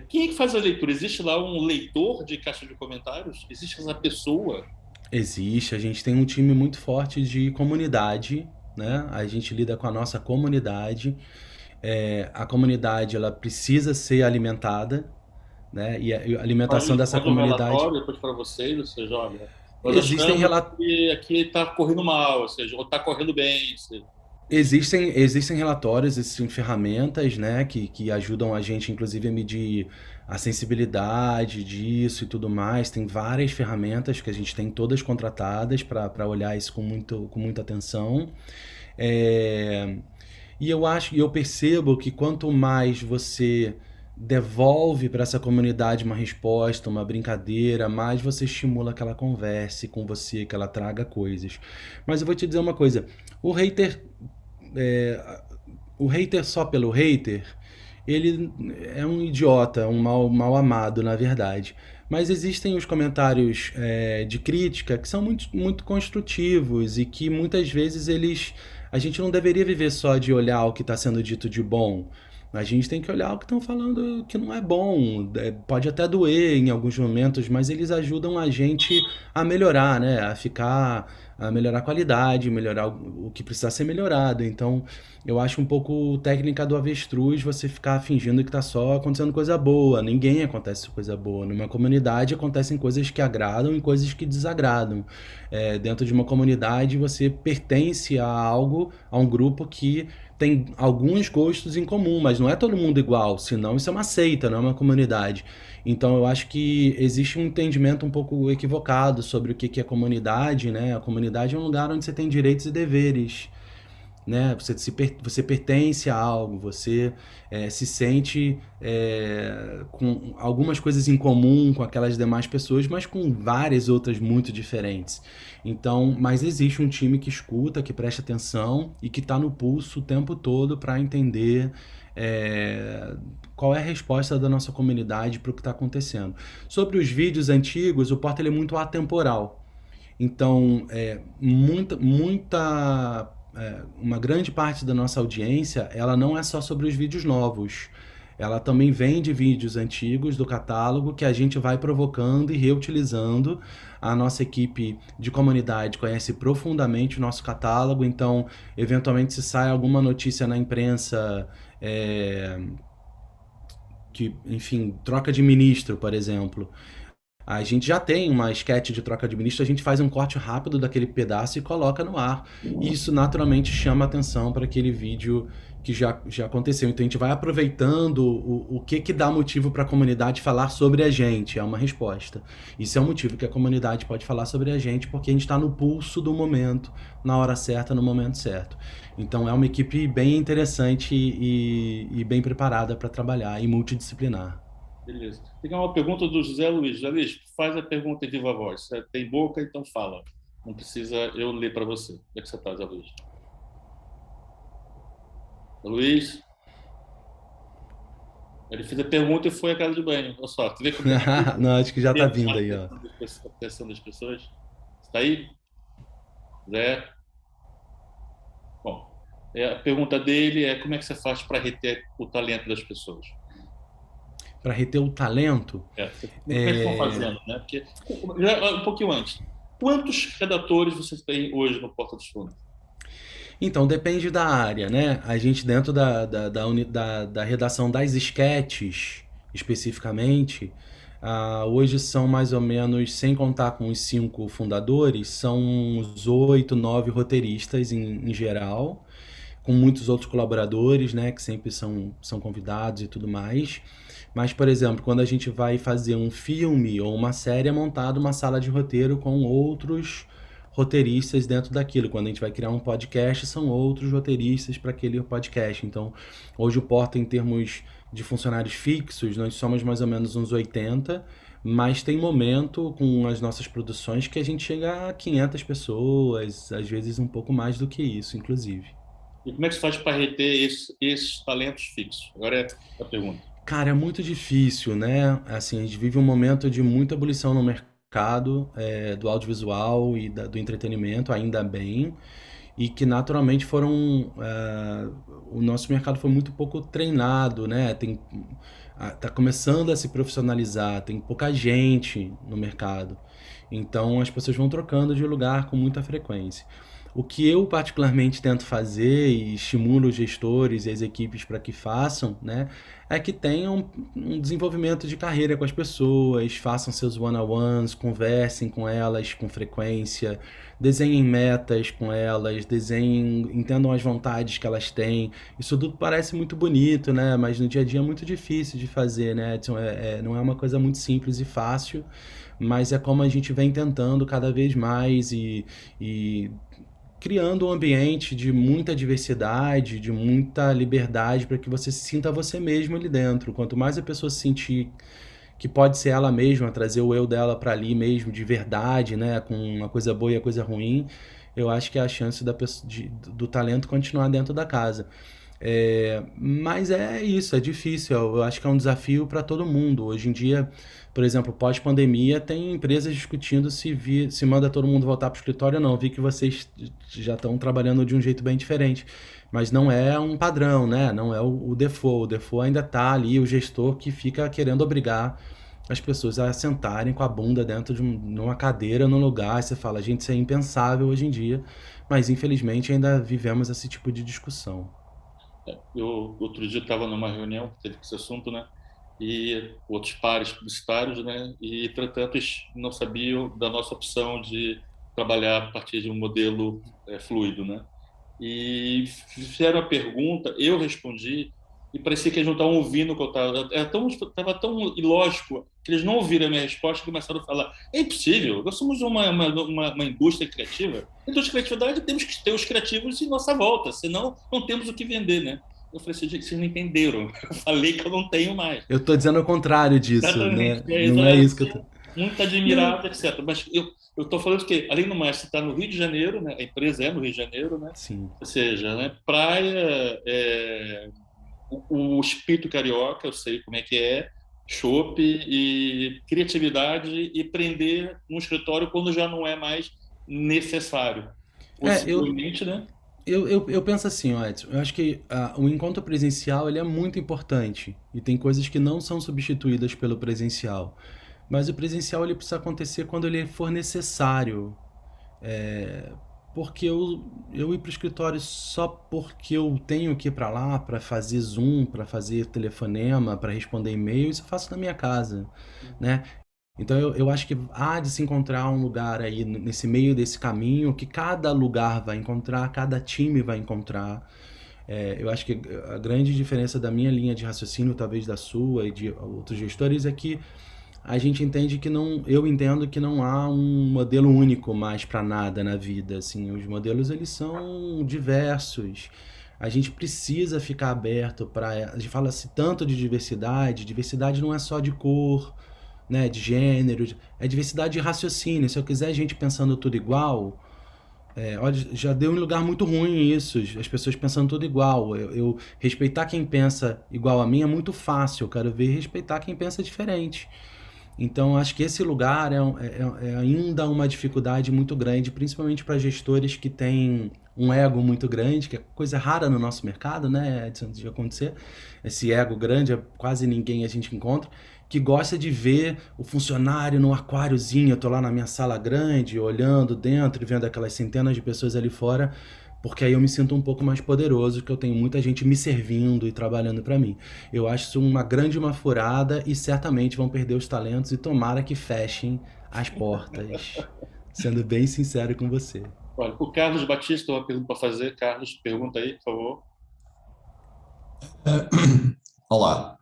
Quem é que faz a leitura? Existe lá um leitor de caixa de comentários? Existe essa pessoa? Existe, a gente tem um time muito forte de comunidade, né? A gente lida com a nossa comunidade. A comunidade ela precisa ser alimentada, né? E a alimentação dessa Faz um comunidade. relatório depois para vocês, ou seja, olha, nós Existem, achamos rela- que aqui está correndo mal, ou seja, ou está correndo bem. Ou seja, existe. existem relatórios, existem ferramentas, né? Que ajudam a gente, inclusive, a medir a sensibilidade disso e tudo mais. Tem várias ferramentas que a gente tem todas contratadas para olhar isso com muita atenção. É, e eu percebo que quanto mais você devolve para essa comunidade uma resposta, uma brincadeira, mais você estimula que ela converse com você, que ela traga coisas. Mas eu vou te dizer uma coisa: o hater, é, o hater só pelo hater, ele é um idiota, um mal amado, na verdade. Mas existem os comentários de crítica que são muito construtivos e que muitas vezes eles. A gente não deveria viver só de olhar o que está sendo dito de bom. A gente tem que olhar o que estão falando que não é bom. Pode até doer em alguns momentos, mas eles ajudam a gente a melhorar, né? A melhorar a qualidade, melhorar o que precisa ser melhorado. Então, eu acho um pouco técnica do avestruz você ficar fingindo que tá só acontecendo coisa boa. Ninguém acontece coisa boa. Numa comunidade acontecem coisas que agradam e coisas que desagradam. Dentro de uma comunidade você pertence a algo, a um grupo que tem alguns gostos em comum, mas não é todo mundo igual, senão isso é uma seita, não é uma comunidade. Então eu acho que existe um entendimento um pouco equivocado sobre o que é comunidade, né? A comunidade é um lugar onde você tem direitos e deveres, né? Você pertence a algo, você se sente com algumas coisas em comum com aquelas demais pessoas, mas com várias outras muito diferentes. Então, mas existe um time que escuta, que presta atenção e que está no pulso o tempo todo para entender é, qual é a resposta da nossa comunidade para o que está acontecendo. Sobre os vídeos antigos, o Porta ele é muito atemporal. Então, uma grande parte da nossa audiência, ela não é só sobre os vídeos novos. Ela também vem de vídeos antigos do catálogo que a gente vai provocando e reutilizando. A nossa equipe de comunidade conhece profundamente o nosso catálogo, então, eventualmente, se sai alguma notícia na imprensa que, enfim, troca de ministro, por exemplo, A gente já tem uma sketch de troca de ministro, a gente faz um corte rápido daquele pedaço e coloca no ar. E isso naturalmente chama atenção para aquele vídeo que já aconteceu. Então a gente vai aproveitando o que dá motivo para a comunidade falar sobre a gente. É uma resposta. Isso é um motivo que a comunidade pode falar sobre a gente, porque a gente está no pulso do momento, na hora certa, no momento certo. Então é uma equipe bem interessante e bem preparada para trabalhar e multidisciplinar. Beleza. Tem uma pergunta do José Luiz. José Luiz, faz a pergunta em viva voz. Você tem boca, então fala. Não precisa eu ler para você. Como é que você está, José Luiz? José Luiz, ele fez a pergunta e foi à casa de banho. Olha só, tu vê como Não, acho que já tá é vindo a aí, ó. atenção das pessoas? Está aí? Zé? Bom, a pergunta dele é como é que você faz para reter o talento das pessoas? Para reter o talento, Como é que estão fazendo, né? Porque, um pouquinho antes, quantos redatores você tem hoje no Porta dos Fundos? então, depende da área, né? A gente, dentro da redação das esquetes, especificamente, hoje são mais ou menos, sem contar com os 5 fundadores, são uns 8, 9 roteiristas em geral, com muitos outros colaboradores, né? Que sempre são convidados e tudo mais. Mas, por exemplo, quando a gente vai fazer um filme ou uma série, é montada uma sala de roteiro com outros roteiristas dentro daquilo. Quando a gente vai criar um podcast, são outros roteiristas para aquele podcast. Então, hoje o Porta, em termos de funcionários fixos, nós somos mais ou menos uns 80, mas tem momento com as nossas produções que a gente chega a 500 pessoas, às vezes um pouco mais do que isso, inclusive. E como é que se faz para reter esses talentos fixos? Agora é a pergunta. Cara, é muito difícil, né? Assim, a gente vive um momento de muita ebulição no mercado, do audiovisual e do entretenimento, ainda bem, e que naturalmente o nosso mercado foi muito pouco treinado, né? Tá começando a se profissionalizar, tem pouca gente no mercado, então as pessoas vão trocando de lugar com muita frequência. O que eu particularmente tento fazer e estimulo os gestores e as equipes para que façam, né, é que tenham um desenvolvimento de carreira com as pessoas, façam seus one-on-ones, conversem com elas com frequência, desenhem metas com elas, entendam as vontades que elas têm. Isso tudo parece muito bonito, né? Mas no dia a dia é muito difícil de fazer, né, Edson? Não é uma coisa muito simples e fácil, mas é como a gente vem tentando cada vez mais e criando um ambiente de muita diversidade, de muita liberdade para que você se sinta você mesmo ali dentro. Quanto mais a pessoa se sentir que pode ser ela mesma, trazer o eu dela para ali mesmo, de verdade, né, com uma coisa boa e a coisa ruim, eu acho que é a chance do talento continuar dentro da casa. Mas é isso, é difícil. Eu acho que é um desafio para todo mundo. Hoje em dia, por exemplo, pós-pandemia, tem empresas discutindo se manda todo mundo voltar para o escritório ou não. Vi que vocês já estão trabalhando de um jeito bem diferente. Mas não é um padrão, né? Não é o default. O default ainda está ali, o gestor que fica querendo obrigar as pessoas a sentarem com a bunda dentro de numa cadeira, num lugar. E você fala, gente, isso é impensável hoje em dia. Mas infelizmente ainda vivemos esse tipo de discussão. Eu, outro dia, estava numa reunião que teve esse assunto, né? E outros pares publicitários, né? E, entretanto, eles não sabiam da nossa opção de trabalhar a partir de um modelo fluido, né? E fizeram a pergunta, eu respondi, e parecia que eles não estavam ouvindo o que eu estava. Estava tão ilógico que eles não ouviram a minha resposta e começaram a falar: é impossível, nós somos uma indústria criativa. Indústria de criatividade, temos que ter os criativos em nossa volta, senão não temos o que vender, né? Eu falei assim, gente, vocês não entenderam. Eu falei que eu não tenho mais. Eu tô dizendo o contrário disso, Exatamente. né? Não é isso que eu tô. Muito Não. admirado, etc. Mas eu estou falando que, além do mais, você está no Rio de Janeiro, né? A empresa é no Rio de Janeiro, né? Sim. Ou seja, né? Praia, o espírito carioca, eu sei como é que é, chopp e criatividade e prender no escritório quando já não é mais necessário. É, eu, Possivelmente, né? eu penso assim, ó, Edson, eu acho que o encontro presencial ele é muito importante e tem coisas que não são substituídas pelo presencial. Mas o presencial ele precisa acontecer quando ele for necessário. Porque eu ir para o escritório só porque eu tenho que ir para lá para fazer Zoom, para fazer telefonema, para responder e-mail, isso eu faço na minha casa, né? Então eu acho que há de se encontrar um lugar aí nesse meio desse caminho que cada lugar vai encontrar, cada time vai encontrar. Eu acho que a grande diferença da minha linha de raciocínio, talvez da sua e de outros gestores, é que a gente entende que não, eu entendo que não há um modelo único mais para nada na vida, assim, os modelos eles são diversos. A gente precisa ficar aberto para, a gente fala-se tanto de diversidade, diversidade não é só de cor, né, de gênero, é diversidade de raciocínio. Se eu quiser gente pensando tudo igual, olha, já deu um lugar muito ruim isso, as pessoas pensando tudo igual. Eu respeitar quem pensa igual a mim é muito fácil, eu quero ver respeitar quem pensa diferente. Então, acho que esse lugar é ainda uma dificuldade muito grande, principalmente para gestores que têm um ego muito grande, que é coisa rara no nosso mercado, né, Edson, de acontecer. Esse ego grande, quase ninguém a gente encontra, que gosta de ver o funcionário no aquáriozinho. Eu tô lá na minha sala grande, olhando dentro e vendo aquelas centenas de pessoas ali fora, porque aí eu me sinto um pouco mais poderoso, que eu tenho muita gente me servindo e trabalhando para mim. Eu acho isso uma grande uma furada e certamente vão perder os talentos e tomara que fechem as portas. Sendo bem sincero com você. Olha, o Carlos Batista tem uma pergunta para fazer. Carlos, pergunta aí, por favor. Olá.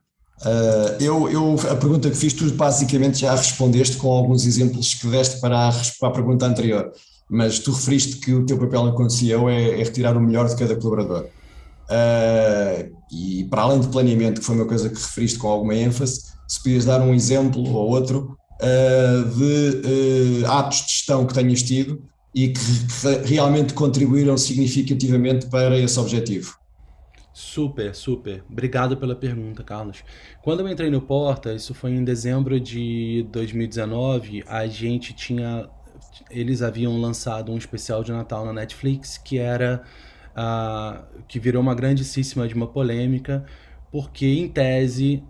A pergunta que fiz, tu basicamente já respondeste com alguns exemplos que deste para a pergunta anterior, mas tu referiste que o teu papel enquanto CEO é retirar o melhor de cada colaborador. E para além de planeamento, que foi uma coisa que referiste com alguma ênfase, se podias dar um exemplo ou outro de atos de gestão que tenhas tido e que realmente contribuíram significativamente para esse objetivo. Super, super. Obrigado pela pergunta, Carlos. Quando eu entrei no Porta, isso foi em dezembro de 2019, a gente tinha. Eles haviam lançado um especial de Natal na Netflix que era. Que virou uma grandíssima de uma polêmica, porque em tese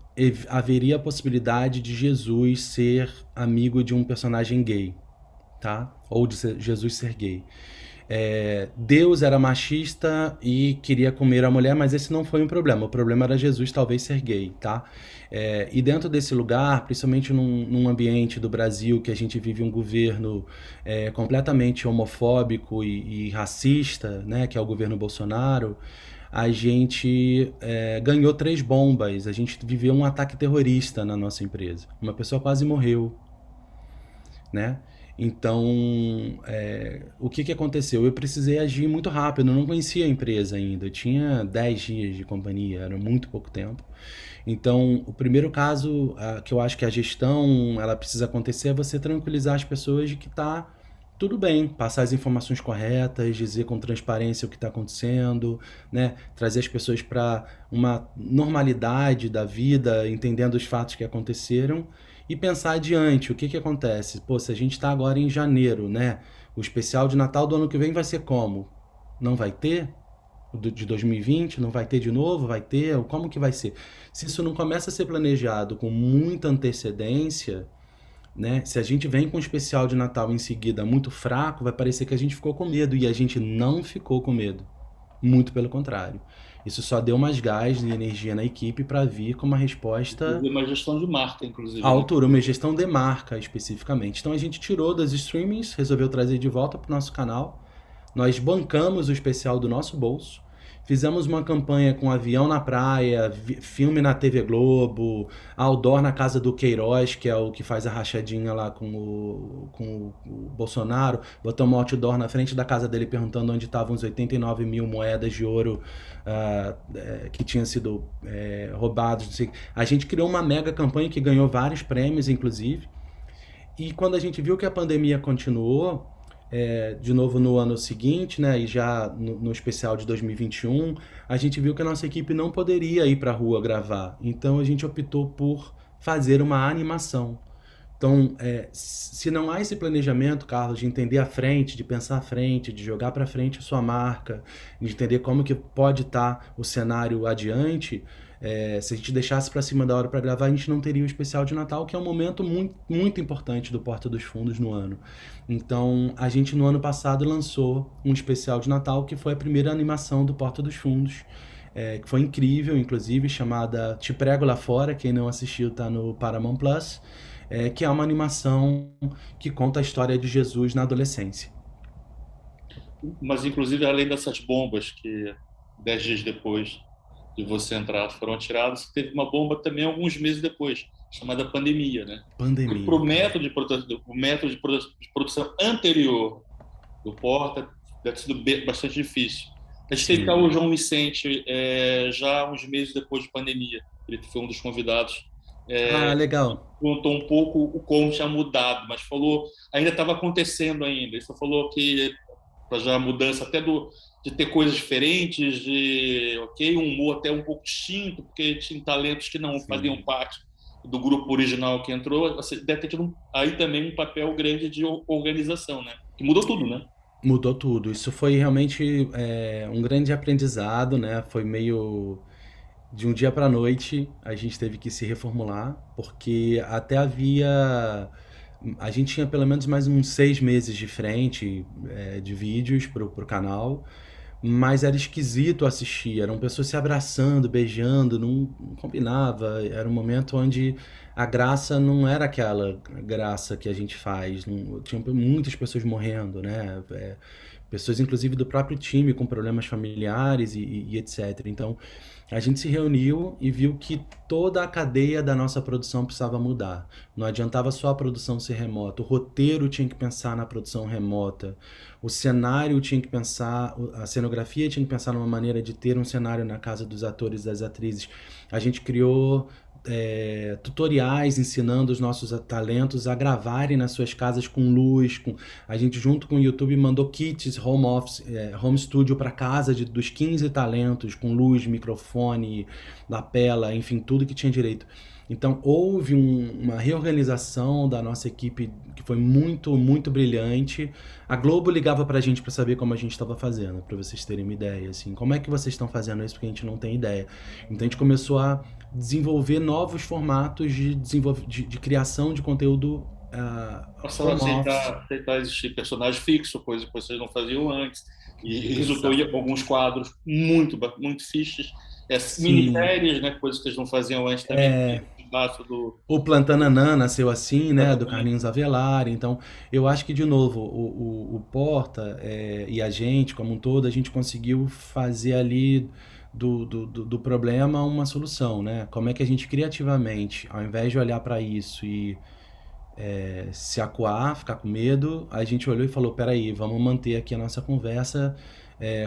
haveria a possibilidade de Jesus ser amigo de um personagem gay, tá? Ou de Jesus ser gay. Deus era machista e queria comer a mulher, mas esse não foi um problema. O problema era Jesus talvez ser gay, tá? E dentro desse lugar, principalmente num ambiente do Brasil que a gente vive um governo completamente homofóbico e racista, né, que é o governo Bolsonaro, a gente ganhou 3 bombas. A gente viveu um ataque terrorista na nossa empresa. Uma pessoa quase morreu, né? Então, o que que aconteceu? Eu precisei agir muito rápido, eu não conhecia a empresa ainda, eu tinha 10 dias de companhia, era muito pouco tempo. Então, o primeiro caso que eu acho que a gestão ela precisa acontecer é você tranquilizar as pessoas de que tá tudo bem, passar as informações corretas, dizer com transparência o que está acontecendo, né? Trazer as pessoas para uma normalidade da vida, entendendo os fatos que aconteceram e pensar adiante, o que que acontece? Pô, se a gente está agora em janeiro, né? O especial de Natal do ano que vem vai ser como? Não vai ter? De 2020? Não vai ter de novo? Vai ter? Como que vai ser? Se isso não começa a ser planejado com muita antecedência, né? Se a gente vem com um especial de Natal em seguida muito fraco, vai parecer que a gente ficou com medo e a gente não ficou com medo. Muito pelo contrário. Isso só deu mais gás e energia na equipe para vir com uma resposta Uma gestão de marca, à inclusive, né? altura, uma gestão de marca especificamente. Então a gente tirou das streamings, resolveu trazer de volta para o nosso canal. Nós bancamos o especial do nosso bolso. Fizemos uma campanha com avião na praia, filme na TV Globo, outdoor na casa do Queiroz, que é o que faz a rachadinha lá com o Bolsonaro. Botamos um outdoor na frente da casa dele perguntando onde estavam os 89 mil moedas de ouro que tinham sido roubados. Não sei. A gente criou uma mega campanha que ganhou vários prêmios, inclusive. E quando a gente viu que a pandemia continuou, de novo no ano seguinte, né, e já no especial de 2021, a gente viu que a nossa equipe não poderia ir para a rua gravar. Então a gente optou por fazer uma animação. Então, se não há esse planejamento, Carlos, de entender à frente, de pensar à frente, de jogar para frente a sua marca, de entender como que pode estar o cenário adiante, se a gente deixasse para cima da hora para gravar, a gente não teria o especial de Natal, que é um momento muito, muito importante do Porta dos Fundos no ano. Então, a gente no ano passado lançou um especial de Natal, que foi a primeira animação do Porta dos Fundos, que foi incrível, inclusive, chamada Te Prego Lá Fora. Quem não assistiu tá no Paramount Plus. que é uma animação que conta a história de Jesus na adolescência. Mas, inclusive, além dessas bombas que 10 dias depois de você entrar foram atiradas, teve uma bomba também alguns meses depois, chamada pandemia, né? Para Pandemia, o cara. método de produção anterior do Porta, deve ter sido bastante difícil. A gente teve cá Sim. o João Vicente, já uns meses depois de pandemia. Ele foi um dos convidados. Ah, legal. Contou um pouco o como tinha mudado, mas falou, ainda estava acontecendo ainda. Ele só falou que já a mudança até de ter coisas diferentes, de um humor até um pouco distinto, porque tinha talentos que não faziam Sim. parte do grupo original que entrou. Você deve ter tido aí também um papel grande de organização, né? Que mudou tudo, né? Mudou tudo. Isso foi realmente um grande aprendizado, né? Foi meio de um dia para noite a gente teve que se reformular, porque até havia. A gente tinha pelo menos mais uns 6 meses de frente de vídeos pro canal, mas era esquisito assistir. Eram pessoas se abraçando, beijando, não combinava. Era um momento onde a graça não era aquela graça que a gente faz. Não, tinha muitas pessoas morrendo, né? Pessoas, inclusive, do próprio time com problemas familiares e etc. Então, a gente se reuniu e viu que toda a cadeia da nossa produção precisava mudar. Não adiantava só a produção ser remota, o roteiro tinha que pensar na produção remota, o cenário tinha que pensar, a cenografia tinha que pensar numa maneira de ter um cenário na casa dos atores e das atrizes. A gente criou tutoriais ensinando os nossos talentos a gravarem nas suas casas com luz. A gente, junto com o YouTube, mandou kits home office, home studio para casa dos 15 talentos, com luz, microfone, lapela, enfim, tudo que tinha direito. Então houve uma reorganização da nossa equipe que foi muito, muito brilhante. A Globo ligava pra gente para saber como a gente estava fazendo, para vocês terem uma ideia, assim, como é que vocês estão fazendo isso, porque a gente não tem ideia. Então a gente começou a desenvolver novos formatos de criação de conteúdo Passaram a home office. aceitar existir personagem fixo, coisa que vocês não faziam antes, e resultou em Exato. alguns quadros muito fiches, Sim. minisséries, né, coisas que eles não faziam antes também, espaço do... O Plantananã nasceu assim, né, do Exatamente. Carlinhos Avelar. Então, eu acho que, de novo, o Porta e a gente, como um todo, a gente conseguiu fazer ali do problema uma solução, né? Como é que a gente criativamente, ao invés de olhar para isso e se acuar, ficar com medo, a gente olhou e falou: peraí, vamos manter aqui a nossa conversa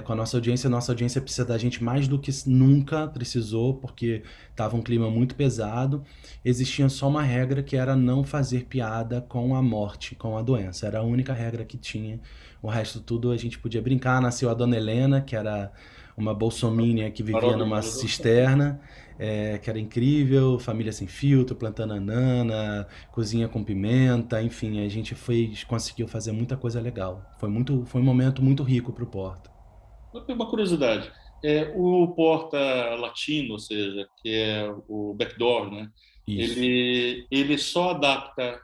com a nossa audiência. Nossa audiência precisa da gente mais do que nunca precisou, porque estava um clima muito pesado. Existia só uma regra, que era não fazer piada com a morte, com a doença. Era a única regra que tinha. O resto tudo a gente podia brincar. Nasceu a Dona Helena, que era uma bolsomínia que vivia numa Maravilhoso. cisterna, que era incrível, família sem filtro, plantando anana, cozinha com pimenta, enfim, a gente conseguiu fazer muita coisa legal. Foi um momento muito rico pro Porta. Uma curiosidade, o Porta Latino, ou seja, que é o Backdoor, né? Isso. Ele só adapta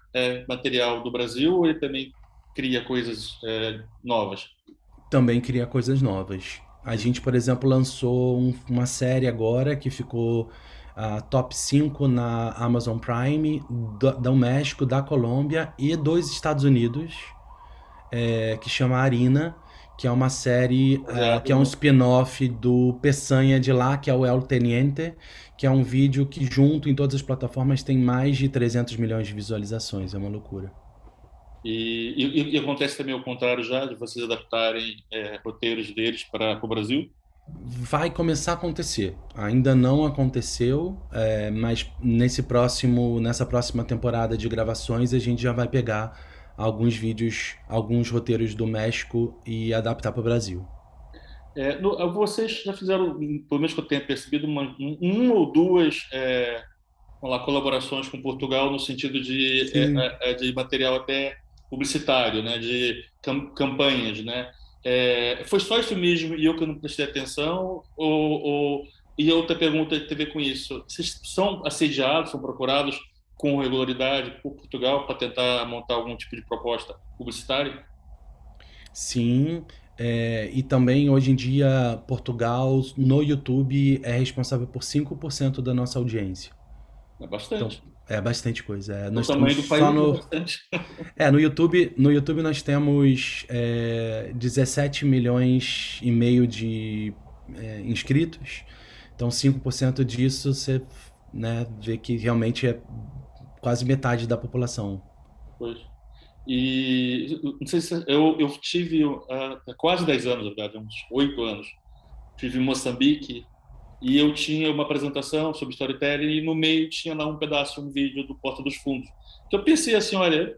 material do Brasil ou ele também cria coisas novas? Também cria coisas novas. A gente, por exemplo, lançou uma série agora que ficou top 5 na Amazon Prime, do México, da Colômbia e dos Estados Unidos, que chama Arina, que é uma série que Baseado é um no... spin-off do Peçanha de lá, que é o El Teniente, que é um vídeo que junto em todas as plataformas tem mais de 300 milhões de visualizações. É uma loucura. E acontece também o contrário já, de vocês adaptarem roteiros deles para o Brasil? Vai começar a acontecer. Ainda não aconteceu, mas nessa próxima temporada de gravações a gente já vai pegar alguns vídeos, alguns roteiros do México e adaptar para o Brasil. Vocês já fizeram, pelo menos que eu tenha percebido, uma ou duas vamos lá, colaborações com Portugal no sentido Sim. de material até publicitário, né, de campanhas, né? Foi só isso mesmo e eu que não prestei atenção? E outra pergunta tem a ver com isso. Vocês são assediados, são procurados com regularidade por Portugal para tentar montar algum tipo de proposta publicitária? Sim, e também hoje em dia Portugal no YouTube é responsável por 5% da nossa audiência. É Então, bastante. É bastante coisa. O Nós tamanho estamos do só país é no. bastante. No YouTube nós temos 17 milhões e meio de inscritos. Então 5% disso você, né, vê que realmente é quase metade da população. Pois. E não sei se eu tive há quase 10 anos, na verdade, uns 8 anos, tive em Moçambique e eu tinha uma apresentação sobre storytelling e no meio tinha lá um pedaço, um vídeo do Porta dos Fundos. Que eu pensei assim, olha,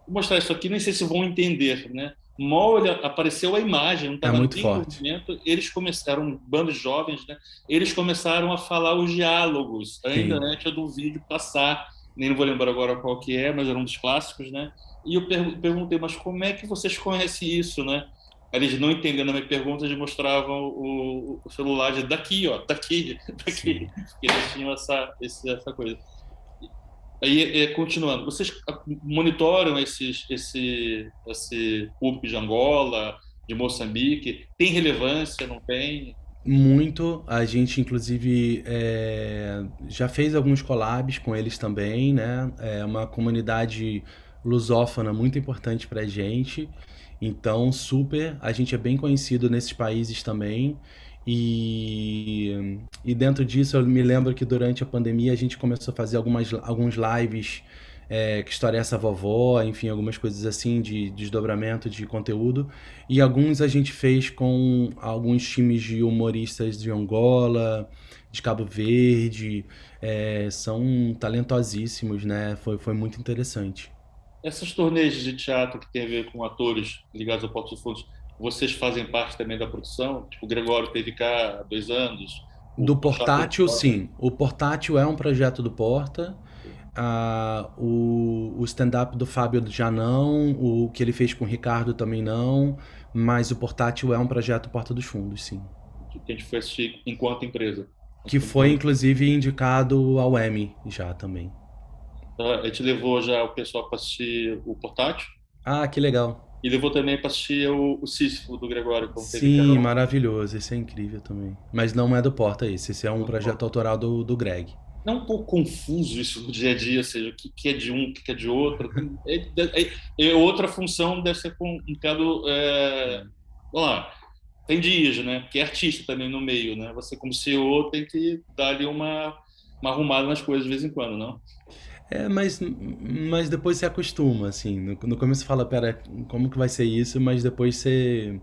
vou mostrar isso aqui, nem sei se vão entender, né? Olha, apareceu a imagem, não É estava muito nem em forte. movimento, eles começaram, um bando de jovens, né? Eles começaram a falar os diálogos, ainda Sim. antes do vídeo passar, nem vou lembrar agora qual que é, mas era um dos clássicos, né? E eu perguntei, mas como é que vocês conhecem isso, né? Eles não entendendo a minha pergunta, eles mostravam o celular de daqui, ó, daqui, Sim. daqui. Eles tinham essa coisa. Aí, continuando, vocês monitoram esse público de Angola, de Moçambique? Tem relevância, não tem? Muito. A gente, inclusive, já fez alguns collabs com eles também, né? É uma comunidade lusófona muito importante pra gente. Então, super. A gente é bem conhecido nesses países também. E dentro disso, eu me lembro que durante a pandemia a gente começou a fazer alguns lives, que história é essa vovó, enfim, algumas coisas assim de desdobramento de conteúdo. E alguns a gente fez com alguns times de humoristas de Angola, de Cabo Verde. São talentosíssimos, né? Foi muito interessante. Essas turnês de teatro que tem a ver com atores ligados ao Porto dos Fundos, vocês fazem parte também da produção? Tipo, o Gregório teve cá há 2 anos, o Do Porchat teve portátil, fora. sim. O portátil é um projeto do Porta. O stand-up do Fábio já não. O que ele fez com o Ricardo também não. Mas o portátil é um projeto Porta dos Fundos, sim. Que a gente foi assistir enquanto empresa. Que foi inclusive indicado ao Emmy já também. A gente levou já o pessoal para assistir o Portátil Ah, que legal. e levou também para assistir o Sísifo do Gregório, como teve Sim, Carol. maravilhoso. Esse é incrível também. Mas não é do Porta esse. Esse é um projeto autoral do Greg. Não é um pouco confuso isso no dia a dia, ou seja, o que é de um, o que é de outro. Outra função deve ser com um bocado. Vamos lá, tem dias, né? Porque é artista também no meio, né? Você, como CEO, tem que dar ali uma arrumada nas coisas de vez em quando, não? Mas depois você acostuma, assim. No começo você fala, pera, como que vai ser isso? Mas depois você.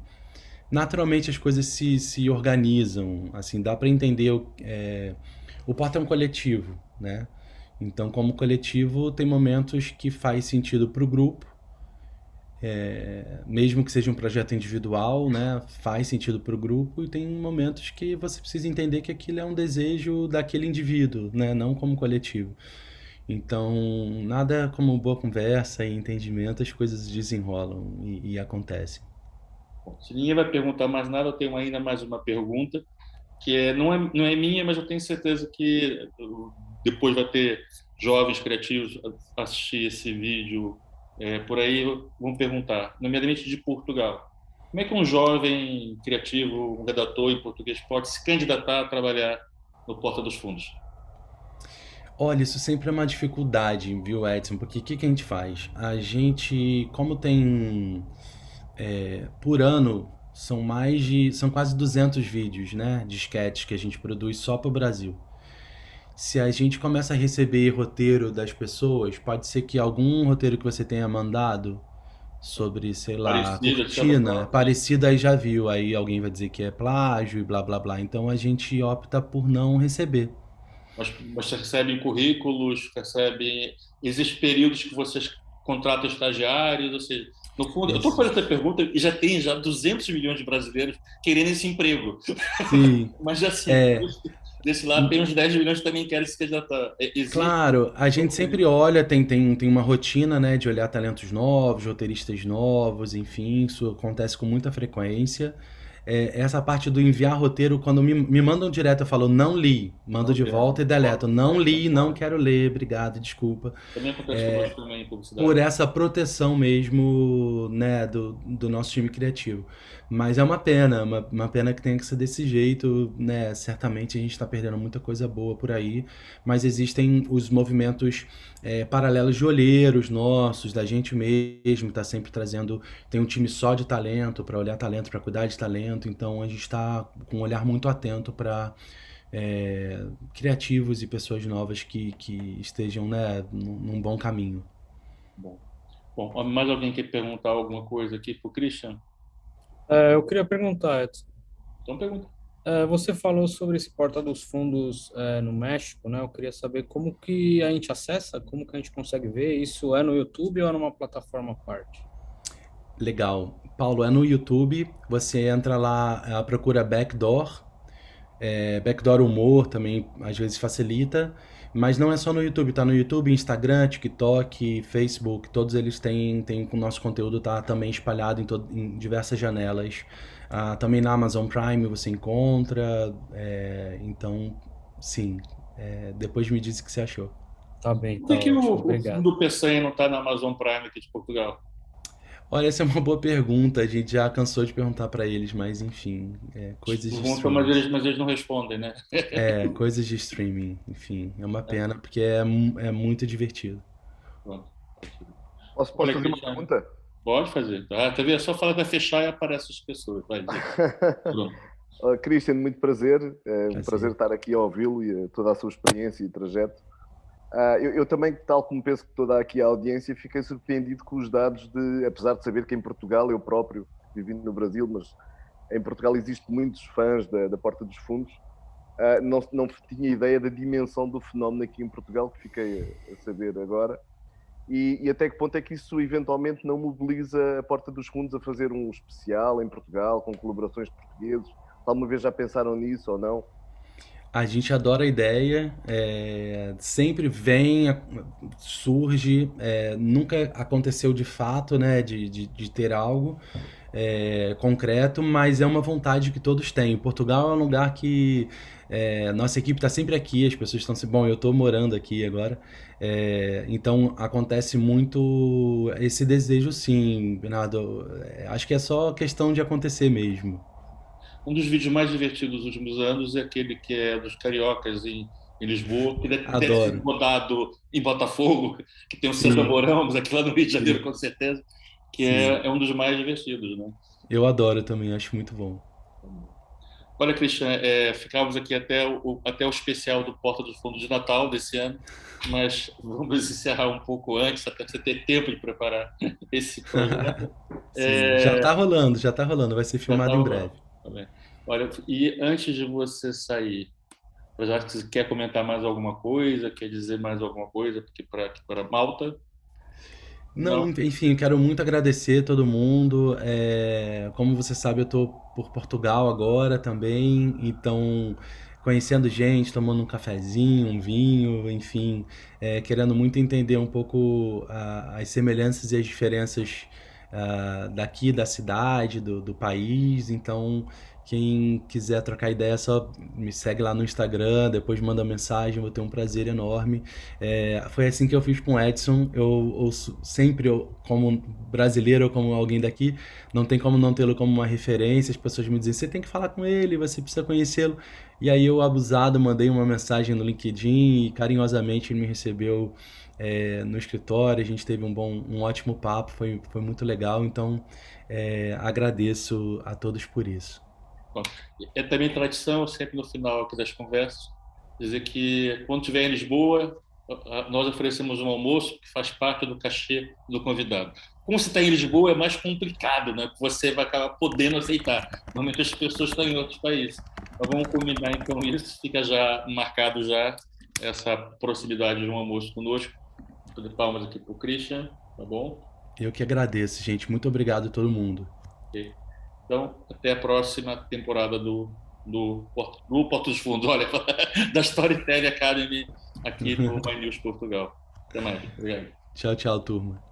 Naturalmente as coisas se organizam, assim, dá pra entender. O Porta é um coletivo, né? Então, como coletivo, tem momentos que faz sentido pro grupo, mesmo que seja um projeto individual, né? Faz sentido pro grupo, e tem momentos que você precisa entender que aquilo é um desejo daquele indivíduo, né? Não como coletivo. Então, nada como boa conversa e entendimento, as coisas desenrolam e acontecem. Bom, se ninguém vai perguntar mais nada, eu tenho ainda mais uma pergunta, que não é minha, mas eu tenho certeza que depois vai ter jovens criativos assistir esse vídeo por aí, vão perguntar, nomeadamente de Portugal. Como é que um jovem criativo, um redator em português, pode se candidatar a trabalhar no Porta dos Fundos? Olha, isso sempre é uma dificuldade, viu, Edson? Porque o que a gente faz? A gente, como tem por ano, são quase 200 vídeos, né, de sketches que a gente produz só para o Brasil. Se a gente começa a receber roteiro das pessoas, pode ser que algum roteiro que você tenha mandado sobre, sei lá, Parecido, de certa cortina, forma, né? parecido aí já viu, aí alguém vai dizer que é plágio e blá blá blá. Então a gente opta por não receber. Mas você recebe currículos, recebe. Existem períodos que vocês contratam estagiários, ou seja, no fundo, eu estou Isso. fazendo essa pergunta e já tem 200 milhões de brasileiros querendo esse emprego. Sim. Mas assim, desse lado tem uns 10 milhões que também querem se candidatar. Existe Claro, a gente procura. sempre olha, tem uma rotina, né, de olhar talentos novos, roteiristas novos, enfim, isso acontece com muita frequência. essa parte do enviar roteiro, quando me mandam direto, eu falo, não li, mando de volta e deleto. Não li, não quero ler, obrigado, desculpa. Também acontece conosco também em publicidade. Por essa proteção mesmo, né, do nosso time criativo. Mas é uma pena, uma pena que tenha que ser desse jeito, né? Certamente a gente está perdendo muita coisa boa por aí, mas existem os movimentos paralelos de olheiros nossos, da gente mesmo, tá sempre trazendo. Tem um time só de talento, para olhar talento, para cuidar de talento, então a gente está com um olhar muito atento para criativos e pessoas novas que estejam, né, num bom caminho. Bom, mais alguém quer perguntar alguma coisa aqui para o Christian? Eu queria perguntar, Edson. Então pergunta. Você falou sobre esse Porta dos Fundos no México, né? Eu queria saber como que a gente acessa, como que a gente consegue ver. Isso é no YouTube ou é numa plataforma à parte? Legal. Paulo, é no YouTube, você entra lá, procura Backdoor. Backdoor Humor também às vezes facilita, mas não é só no YouTube, tá no YouTube, Instagram, TikTok, Facebook, todos eles têm o nosso conteúdo tá também espalhado em diversas janelas. Também na Amazon Prime você encontra, então sim, depois me diz o que você achou. Tá bem, Por tá que ótimo, o obrigado. Fundo Peçanha não está na Amazon Prime aqui de Portugal? Olha, essa é uma boa pergunta, a gente já cansou de perguntar pra eles, mas enfim, coisas de Pergunta, streaming. mas eles não respondem, né? Coisas de streaming, enfim, é uma pena porque é muito divertido. Pronto. Posso Olha, fazer uma Cristiano, pergunta? pode fazer. Tá vendo? É só falar que vai fechar e aparecem as pessoas. Vai dizer. Pronto. Christian, muito prazer. É um Prazer. prazer estar aqui a ouvi-lo e a toda a sua experiência e trajeto. Eu também, tal como penso que toda aqui a audiência, fiquei surpreendido com os dados apesar de saber que em Portugal, eu próprio vivi no Brasil, mas em Portugal existem muitos fãs da Porta dos Fundos. Não tinha ideia da dimensão do fenómeno aqui em Portugal, que fiquei a saber agora. E até que ponto é que isso eventualmente não mobiliza a Porta dos Fundos a fazer um especial em Portugal, com colaborações de portugueses? Alguma vez já pensaram nisso ou não? A gente adora a ideia, sempre surge, nunca aconteceu de fato, né, de ter algo concreto, mas é uma vontade que todos têm. Portugal é um lugar que nossa equipe está sempre aqui, as pessoas estão sempre. Bom, eu estou morando aqui agora, então acontece muito esse desejo, sim, Bernardo. Acho que é só questão de acontecer mesmo. Um dos vídeos mais divertidos dos últimos anos é aquele que é dos cariocas em Lisboa, que deve ter sido Adoro. rodado em Botafogo, que tem o César Sim, Mourão, mas aqui lá no Rio de Janeiro, com certeza, que sim. é um dos mais divertidos, né? Eu adoro também, acho muito bom. Olha, Cristian, ficamos aqui até o especial do Porta dos Fundos de Natal desse ano, mas vamos encerrar um pouco antes, até você ter tempo de preparar esse projeto. Sim, já tá rolando, vai ser Já filmado tá em rolando, breve. tá bem. Olha, e antes de você sair, já que você quer comentar mais alguma coisa, quer dizer mais alguma coisa para Malta? Não, Não? enfim, eu quero muito agradecer todo mundo. Como você sabe, eu tô por Portugal agora também, então conhecendo gente, tomando um cafezinho, um vinho, enfim, querendo muito entender um pouco as semelhanças e as diferenças daqui da cidade, do país. Então, quem quiser trocar ideia, só me segue lá no Instagram, depois manda mensagem, vou ter um prazer enorme. Foi assim que eu fiz com o Edson. Sempre, como brasileiro ou como alguém daqui, não tem como não tê-lo como uma referência. As pessoas me dizem, você tem que falar com ele, você precisa conhecê-lo. E aí eu, abusado, mandei uma mensagem no LinkedIn e carinhosamente ele me recebeu no escritório. A gente teve um ótimo papo, foi muito legal. Então, agradeço a todos por isso. Bom, é também tradição, sempre no final aqui das conversas, dizer que quando estiver em Lisboa, nós oferecemos um almoço que faz parte do cachê do convidado. Como você está em Lisboa, é mais complicado, né? Você vai acabar podendo aceitar. Normalmente as pessoas estão em outros países. Então vamos combinar então isso, fica já marcado já essa proximidade de um almoço conosco. Vou de palmas aqui para o Christian, tá bom? Eu que agradeço, gente. Muito obrigado a todo mundo. Ok. Então, até a próxima temporada do Porta dos Fundos, olha, da Storytelling Academy aqui no My News Portugal. Até mais. Obrigado. Tchau, tchau, turma.